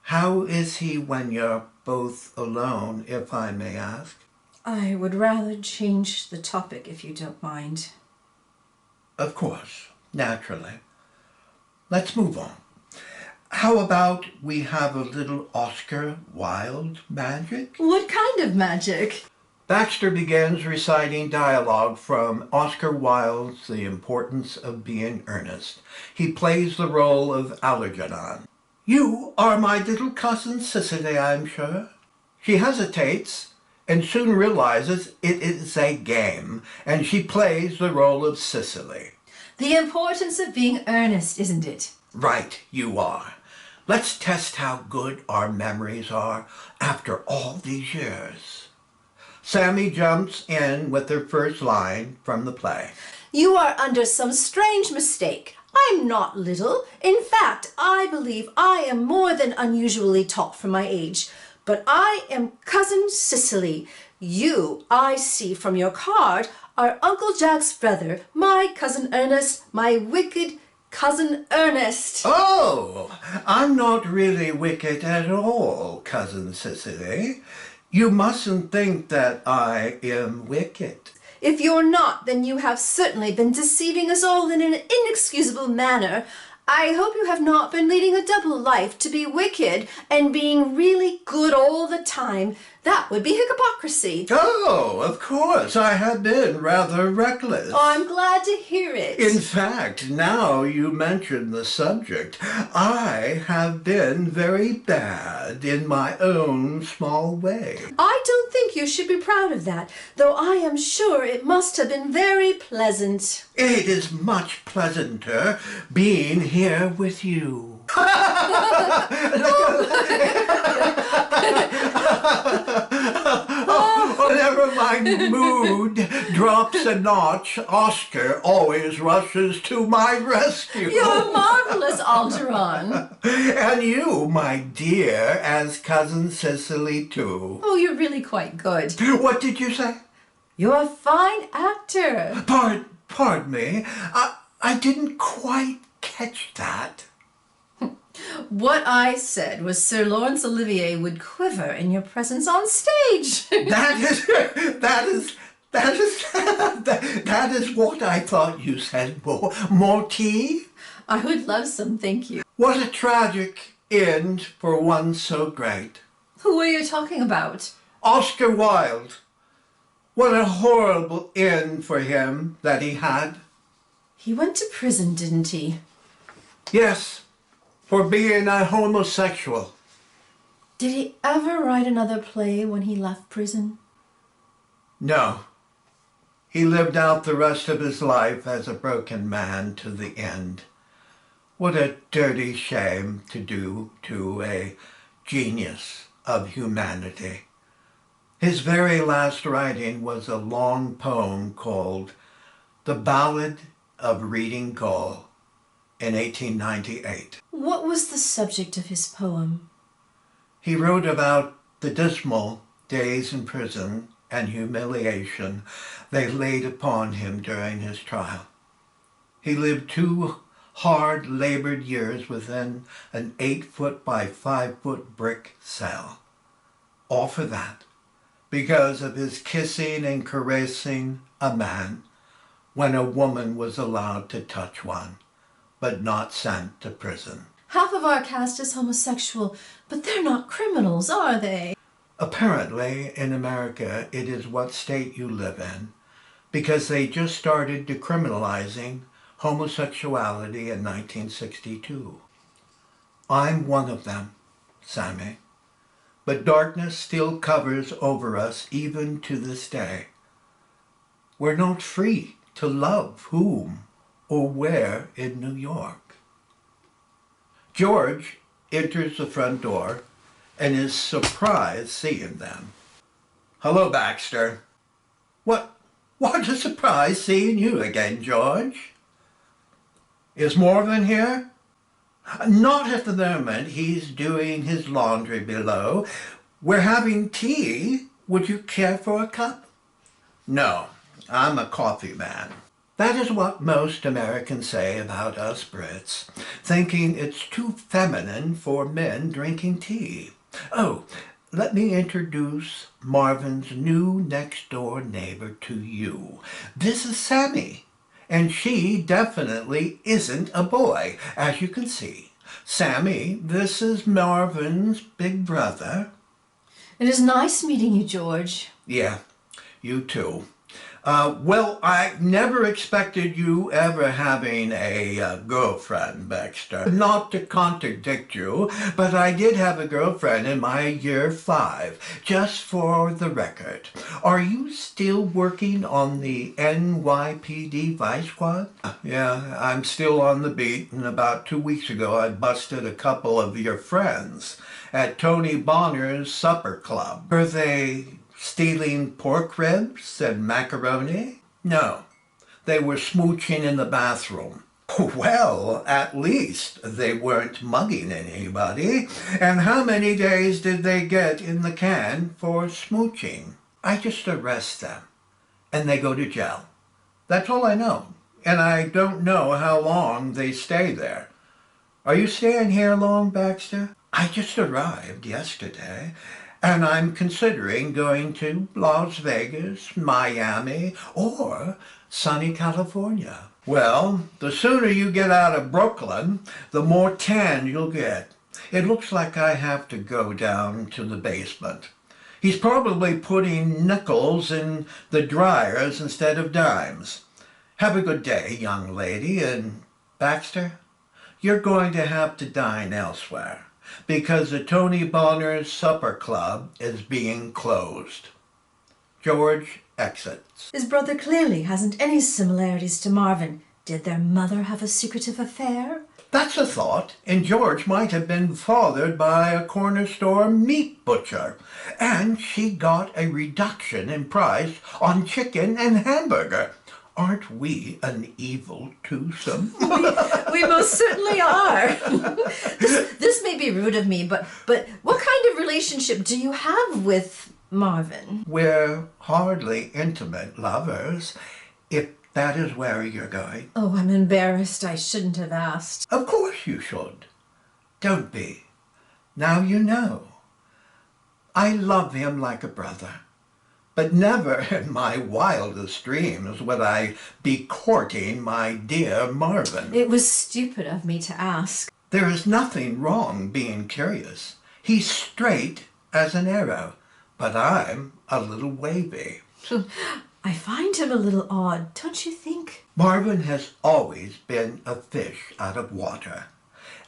How is he when you're both alone, if I may ask? I would rather change the topic if you don't mind. Of course, naturally. Let's move on. How about we have a little Oscar Wilde magic? What kind of magic? Baxter begins reciting dialogue from Oscar Wilde's The Importance of Being Earnest. He plays the role of Algernon. "You are my little cousin Cicely, I'm sure." She hesitates and soon realizes it is a game, and she plays the role of Cicely. The importance of being earnest, isn't it? Right, you are. Let's test how good our memories are after all these years. Sammy jumps in with her first line from the play. You are under some strange mistake. I'm not little. In fact, I believe I am more than unusually tall for my age. But I am Cousin Cicely. You, I see from your card, are Uncle Jack's brother, my cousin Ernest, my wicked cousin Ernest. Oh, I'm not really wicked at all, Cousin Cicely. You mustn't think that I am wicked. If you're not, then you have certainly been deceiving us all in an inexcusable manner. I hope you have not been leading a double life to be wicked and being really good all the time. That would be hypocrisy. Oh, of course, I have been rather reckless. Oh, I'm glad to hear it. In fact, now you mention the subject, I have been very bad in my own small way. I don't think you should be proud of that, though I am sure it must have been very pleasant. It is much pleasanter being here with you. Whenever my mood drops a notch, Oscar always rushes to my rescue. You're marvelous, Algernon. And you, my dear, as Cousin Cicely, too. Oh, you're really quite good. What did you say? You're a fine actor. Pardon me. I didn't quite catch that. What I said was Sir Laurence Olivier would quiver in your presence on stage. That is what I thought you said. More tea? I would love some, thank you. What a tragic end for one so great. Who are you talking about? Oscar Wilde. What a horrible end for him that he had. He went to prison, didn't he? Yes, for being a homosexual. Did he ever write another play when he left prison? No. He lived out the rest of his life as a broken man to the end. What a dirty shame to do to a genius of humanity. His very last writing was a long poem called The Ballad of Reading Gaol in 1898. What was the subject of his poem? He wrote about the dismal days in prison and humiliation they laid upon him during his trial. He lived 2 hard-labored years within an 8-foot by 5-foot brick cell. All for that, because of his kissing and caressing a man when a woman was allowed to touch one, but not sent to prison. Half of our cast is homosexual, but they're not criminals, are they? Apparently, in America, it is what state you live in, because they just started decriminalizing homosexuality in 1962. I'm one of them, Sammy. But darkness still covers over us even to this day. We're not free to love whom or where in New York. George enters the front door and is surprised seeing them. Hello, Baxter. What a surprise seeing you again, George. Is Marvin here? Not at the moment. He's doing his laundry below. We're having tea. Would you care for a cup? No, I'm a coffee man. That is what most Americans say about us Brits, thinking it's too feminine for men drinking tea. Oh, let me introduce Marvin's new next-door neighbor to you. This is Sammy, and she definitely isn't a boy, as you can see. Sammy, this is Marvin's big brother. It is nice meeting you, George. Yeah, you too. Well, I never expected you ever having a girlfriend, Baxter. Not to contradict you, but I did have a girlfriend in my year 5, just for the record. Are you still working on the NYPD Vice Squad? Yeah, I'm still on the beat, and about 2 weeks ago I busted a couple of your friends at Tony Bonner's supper club. Were they stealing pork ribs and macaroni? No, they were smooching in the bathroom. Well, at least they weren't mugging anybody. And how many days did they get in the can for smooching? I just arrest them, and they go to jail. That's all I know. And I don't know how long they stay there. Are you staying here long, Baxter? I just arrived yesterday, and I'm considering going to Las Vegas, Miami, or sunny California. Well, the sooner you get out of Brooklyn, the more tan you'll get. It looks like I have to go down to the basement. He's probably putting nickels in the dryers instead of dimes. Have a good day, young lady, and Baxter, you're going to have to dine elsewhere, because the Tony Bonner's Supper Club is being closed. George exits. His brother clearly hasn't any similarities to Marvin. Did their mother have a secretive affair? That's a thought, and George might have been fathered by a corner store meat butcher, and she got a reduction in price on chicken and hamburger. Aren't we an evil twosome? We most certainly are. This may be rude of me, but what kind of relationship do you have with Marvin? We're hardly intimate lovers, if that is where you're going. Oh, I'm embarrassed. I shouldn't have asked. Of course you should. Don't be. Now you know. I love him like a brother. But never in my wildest dreams would I be courting my dear Marvin. It was stupid of me to ask. There is nothing wrong being curious. He's straight as an arrow, but I'm a little wavy. I find him a little odd, don't you think? Marvin has always been a fish out of water,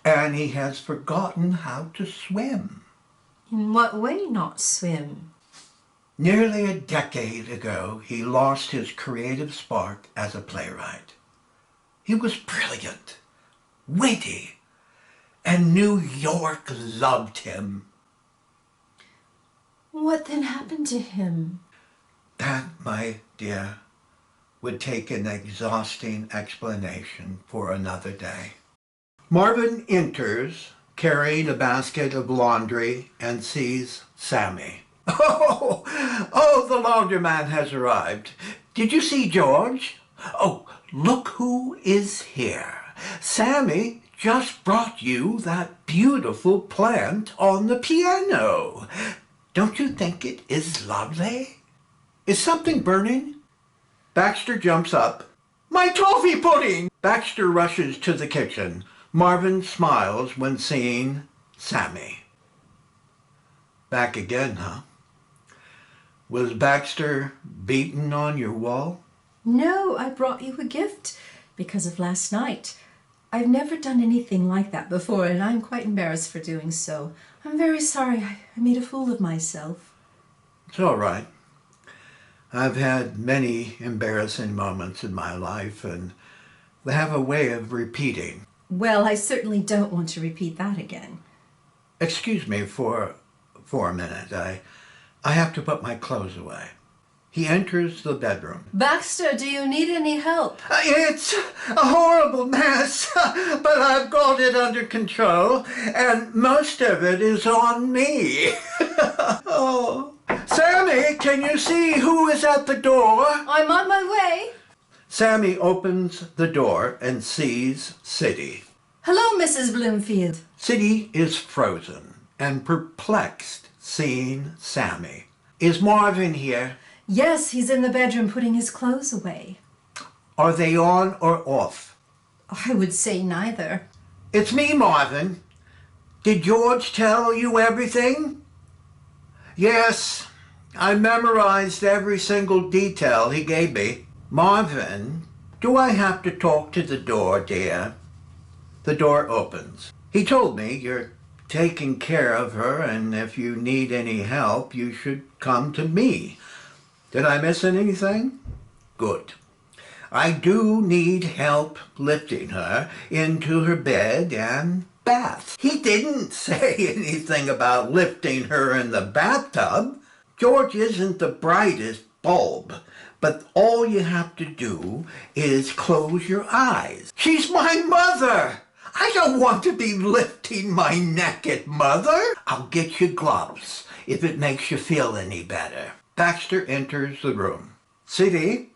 and he has forgotten how to swim. In what way not swim? Nearly a decade ago, he lost his creative spark as a playwright. He was brilliant, witty, and New York loved him. What then happened to him? That, my dear, would take an exhausting explanation for another day. Marvin enters, carrying a basket of laundry, and sees Sammy. Oh, the laundryman has arrived. Did you see George? Oh, look who is here. Sammy just brought you that beautiful plant on the piano. Don't you think it is lovely? Is something burning? Baxter jumps up. My toffee pudding! Baxter rushes to the kitchen. Marvin smiles when seeing Sammy. Back again, huh? Was Baxter beaten on your wall? No, I brought you a gift because of last night. I've never done anything like that before, and I'm quite embarrassed for doing so. I'm very sorry. I made a fool of myself. It's all right. I've had many embarrassing moments in my life, and they have a way of repeating. Well, I certainly don't want to repeat that again. Excuse me for a minute. I have to put my clothes away. He enters the bedroom. Baxter, do you need any help? It's a horrible mess, but I've got it under control, and most of it is on me. Oh. Sammy, can you see who is at the door? I'm on my way. Sammy opens the door and sees Siddy. Hello, Mrs. Bloomfield. Siddy is frozen and perplexed seeing Sammy. Is Marvin here? Yes, he's in the bedroom putting his clothes away. Are they on or off? I would say neither. It's me, Marvin. Did George tell you everything? Yes, I memorized every single detail he gave me. Marvin, do I have to talk to the door, dear? The door opens. He told me you're taking care of her, and if you need any help, you should come to me. Did I miss anything? Good. I do need help lifting her into her bed and bath. He didn't say anything about lifting her in the bathtub. George isn't the brightest bulb, but all you have to do is close your eyes. She's my mother! I don't want to be lifting my naked mother. I'll get you gloves if it makes you feel any better. Baxter enters the room. Siddy,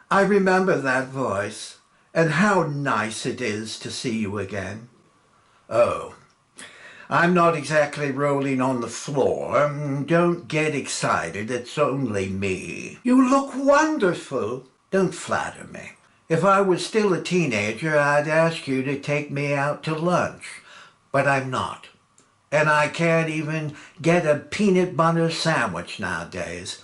I remember that voice, and how nice it is to see you again. Oh, I'm not exactly rolling on the floor. Don't get excited, it's only me. You look wonderful. Don't flatter me. If I was still a teenager, I'd ask you to take me out to lunch, but I'm not. And I can't even get a peanut butter sandwich nowadays.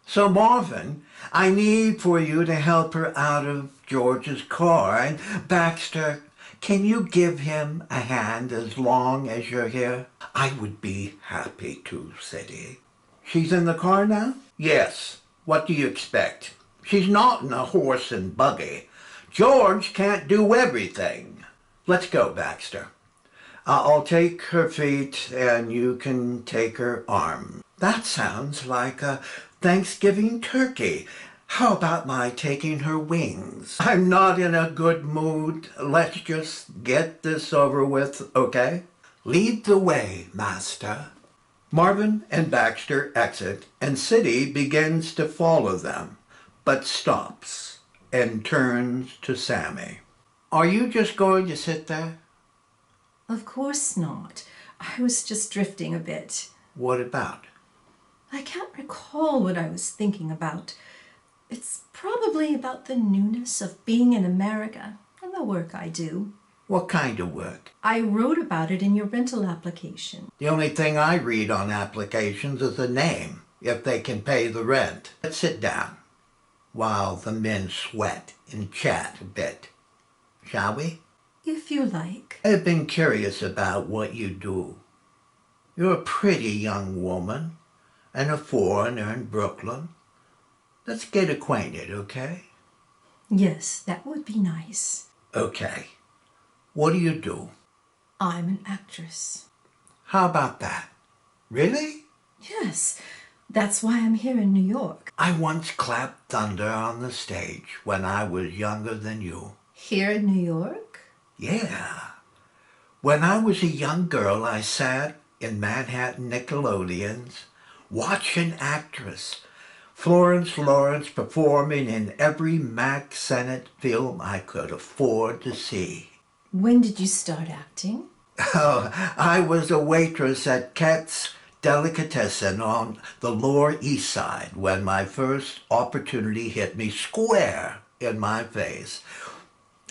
So Marvin, I need for you to help her out of George's car. And Baxter, can you give him a hand as long as you're here? I would be happy to, Siddy. She's in the car now? Yes. What do you expect? She's not in a horse and buggy. George can't do everything. Let's go, Baxter. I'll take her feet and you can take her arm. That sounds like a Thanksgiving turkey. How about my taking her wings? I'm not in a good mood. Let's just get this over with, okay? Lead the way, master. Marvin and Baxter exit, and Siddy begins to follow them, but stops and turns to Sammy. Are you just going to sit there? Of course not. I was just drifting a bit. What about? I can't recall what I was thinking about. It's probably about the newness of being in America and the work I do. What kind of work? I wrote about it in your rental application. The only thing I read on applications is the name, if they can pay the rent. Let's sit down while the men sweat and chat a bit. Shall we? If you like. I've been curious about what you do. You're a pretty young woman and a foreigner in Brooklyn. Let's get acquainted, okay? Yes, that would be nice. Okay. What do you do? I'm an actress. How about that? Really? Yes, that's why I'm here in New York. I once clapped thunder on the stage when I was younger than you. Here in New York? Yeah. When I was a young girl, I sat in Manhattan Nickelodeons watch an actress. Florence Lawrence performing in every Mack Sennett film I could afford to see. When did you start acting? Oh, I was a waitress at Kett's Delicatessen on the Lower East Side when my first opportunity hit me square in my face.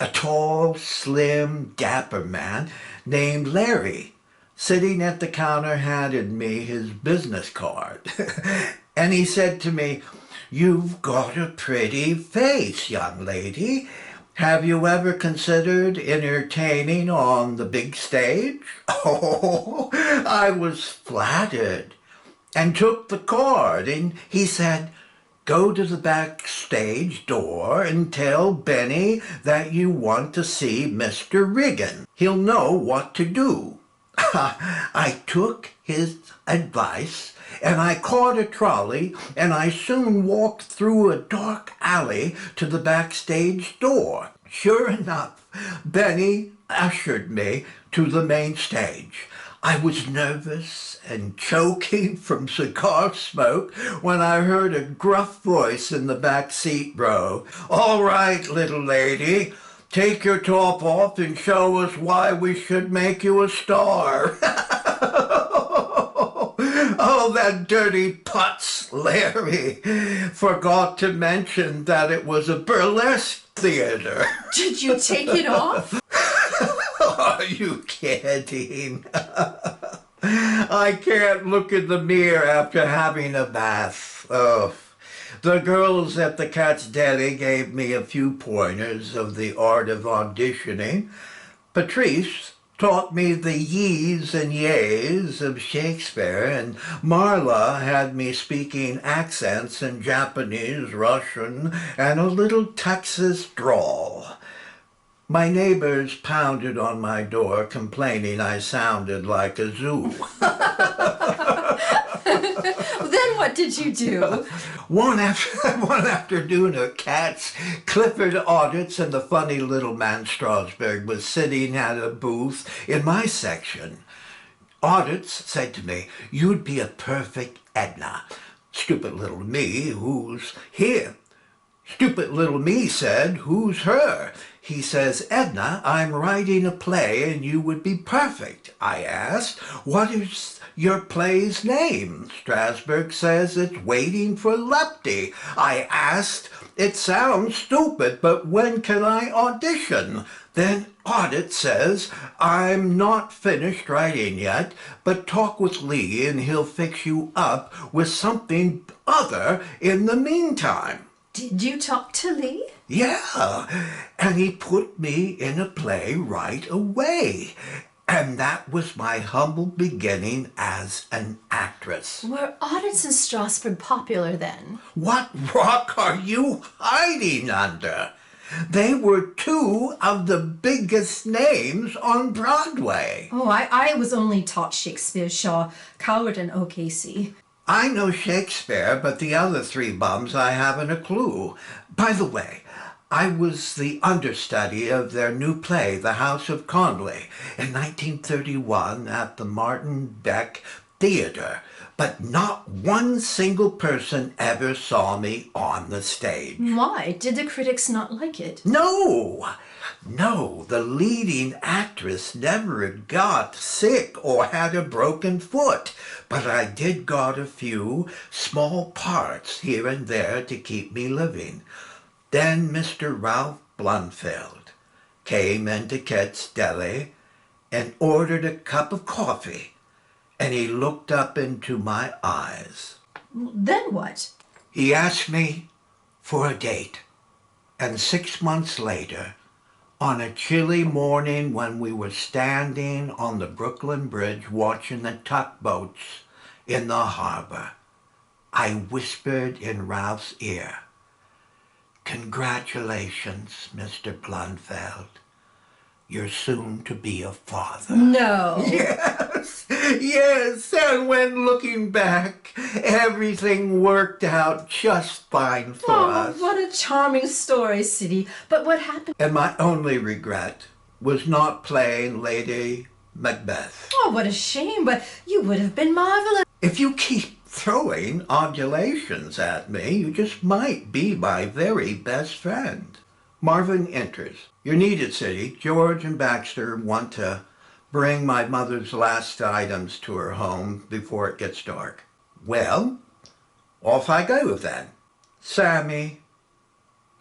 A tall, slim, dapper man named Larry, sitting at the counter, handed me his business card. And he said to me, "You've got a pretty face, young lady. Have you ever considered entertaining on the big stage?" Oh, I was flattered and took the card, and he said, "Go to the backstage door and tell Benny that you want to see Mr. Riggin. He'll know what to do." I took his advice, and I caught a trolley, and I soon walked through a dark alley to the backstage door. Sure enough, Benny ushered me to the main stage. I was nervous and choking from cigar smoke when I heard a gruff voice in the back seat row. "All right, little lady, take your top off and show us why we should make you a star." Oh, that dirty putz, Larry, forgot to mention that it was a burlesque theater. Did you take it off? Are you kidding? I can't look in the mirror after having a bath. Oh. The girls at the Cat's Deli gave me a few pointers of the art of auditioning. Patrice taught me the yees and yays of Shakespeare, and Marla had me speaking accents in Japanese, Russian, and a little Texas drawl. My neighbors pounded on my door complaining I sounded like a zoo. Then what did you do? One afternoon at Cat's, Clifford Audits and the funny little man Strasberg was sitting at a booth in my section. Audits said to me, "You'd be a perfect Edna." Stupid little me, "Who's here?" Stupid little me said, "Who's her?" He says, "Edna, I'm writing a play and you would be perfect." I asked, "What is your play's name?" Strasberg says, "It's Waiting for Lepty." I asked, "It sounds stupid, but when can I audition?" Then Audit says, "I'm not finished writing yet, but talk with Lee and he'll fix you up with something other in the meantime." Did you talk to Lee? Yeah, and he put me in a play right away. And that was my humble beginning as an actress. Were Audits and Strasberg popular then? What rock are you hiding under? They were two of the biggest names on Broadway. Oh, I was only taught Shakespeare, Shaw, Coward, and OKC. I know Shakespeare, but the other three bums I haven't a clue. By the way, I was the understudy of their new play, The House of Conley, in 1931 at the Martin Beck Theater, but not one single person ever saw me on the stage. Why? Did the critics not like it? No, the leading actress never got sick or had a broken foot, but I did got a few small parts here and there to keep me living. Then Mr. Ralph Bloomfeld came into Kett's Deli and ordered a cup of coffee, and he looked up into my eyes. Then what? He asked me for a date, and 6 months later, on a chilly morning when we were standing on the Brooklyn Bridge watching the tugboats in the harbor, I whispered in Ralph's ear, "Congratulations, Mr. Bloomfeld. You're soon to be a father." No. Yes, and when looking back, everything worked out just fine for us. What a charming story, Siddy. But what happened? And my only regret was not playing Lady Macbeth. Oh, what a shame, but you would have been marvelous. If you keep throwing obulations at me. You just might be my very best friend. Marvin enters. You're needed, City. George and Baxter want to bring my mother's last items to her home before it gets dark. Well, off I go then. Sammy,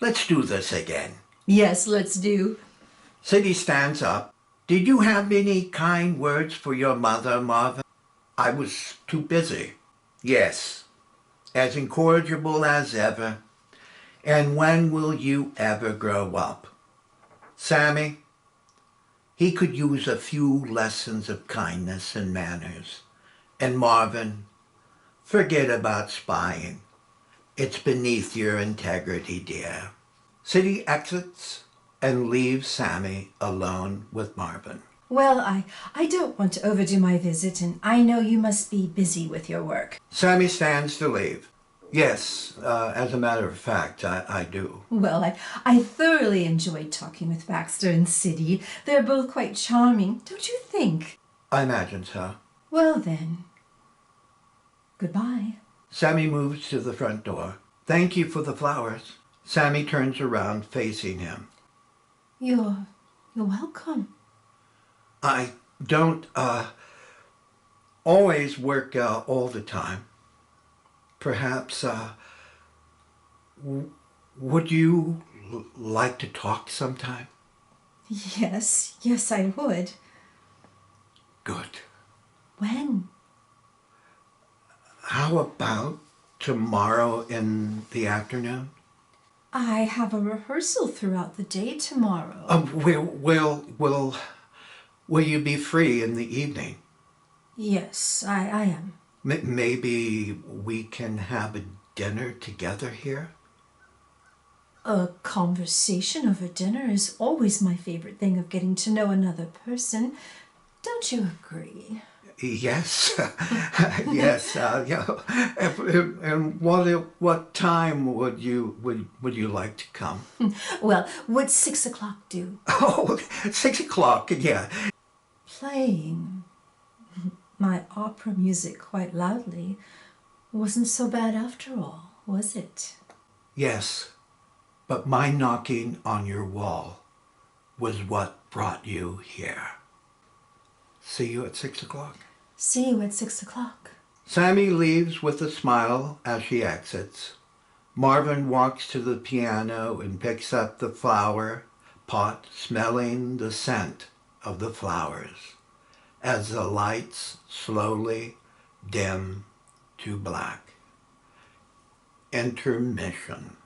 let's do this again. Yes, let's do. City stands up. Did you have any kind words for your mother, Marvin? I was too busy. Yes, as incorrigible as ever. And when will you ever grow up? Sammy, he could use a few lessons of kindness and manners. And Marvin, forget about spying. It's beneath your integrity, dear. City exits and leaves Sammy alone with Marvin. Well, I don't want to overdo my visit, and I know you must be busy with your work. Sammy stands to leave. Yes, as a matter of fact, I do. Well, I thoroughly enjoyed talking with Baxter and City. They're both quite charming, don't you think? I imagine so. Well then, goodbye. Sammy moves to the front door. Thank you for the flowers. Sammy turns around, facing him. You're welcome. I don't, always work all the time. Perhaps, would you like to talk sometime? Yes, I would. Good. When? How about tomorrow in the afternoon? I have a rehearsal throughout the day tomorrow. Will you be free in the evening? Yes, I am. Maybe we can have a dinner together here? A conversation over dinner is always my favorite thing of getting to know another person. Don't you agree? Yes, yes. And what time would you like to come? Well, would 6 o'clock do? Oh, 6 o'clock. Yeah. Playing my opera music quite loudly wasn't so bad after all, was it? Yes, but my knocking on your wall was what brought you here. See you at 6 o'clock. See you at 6 o'clock. Sammy leaves with a smile as she exits. Marvin walks to the piano and picks up the flower pot, smelling the scent of the flowers as the lights slowly dim to black. Intermission.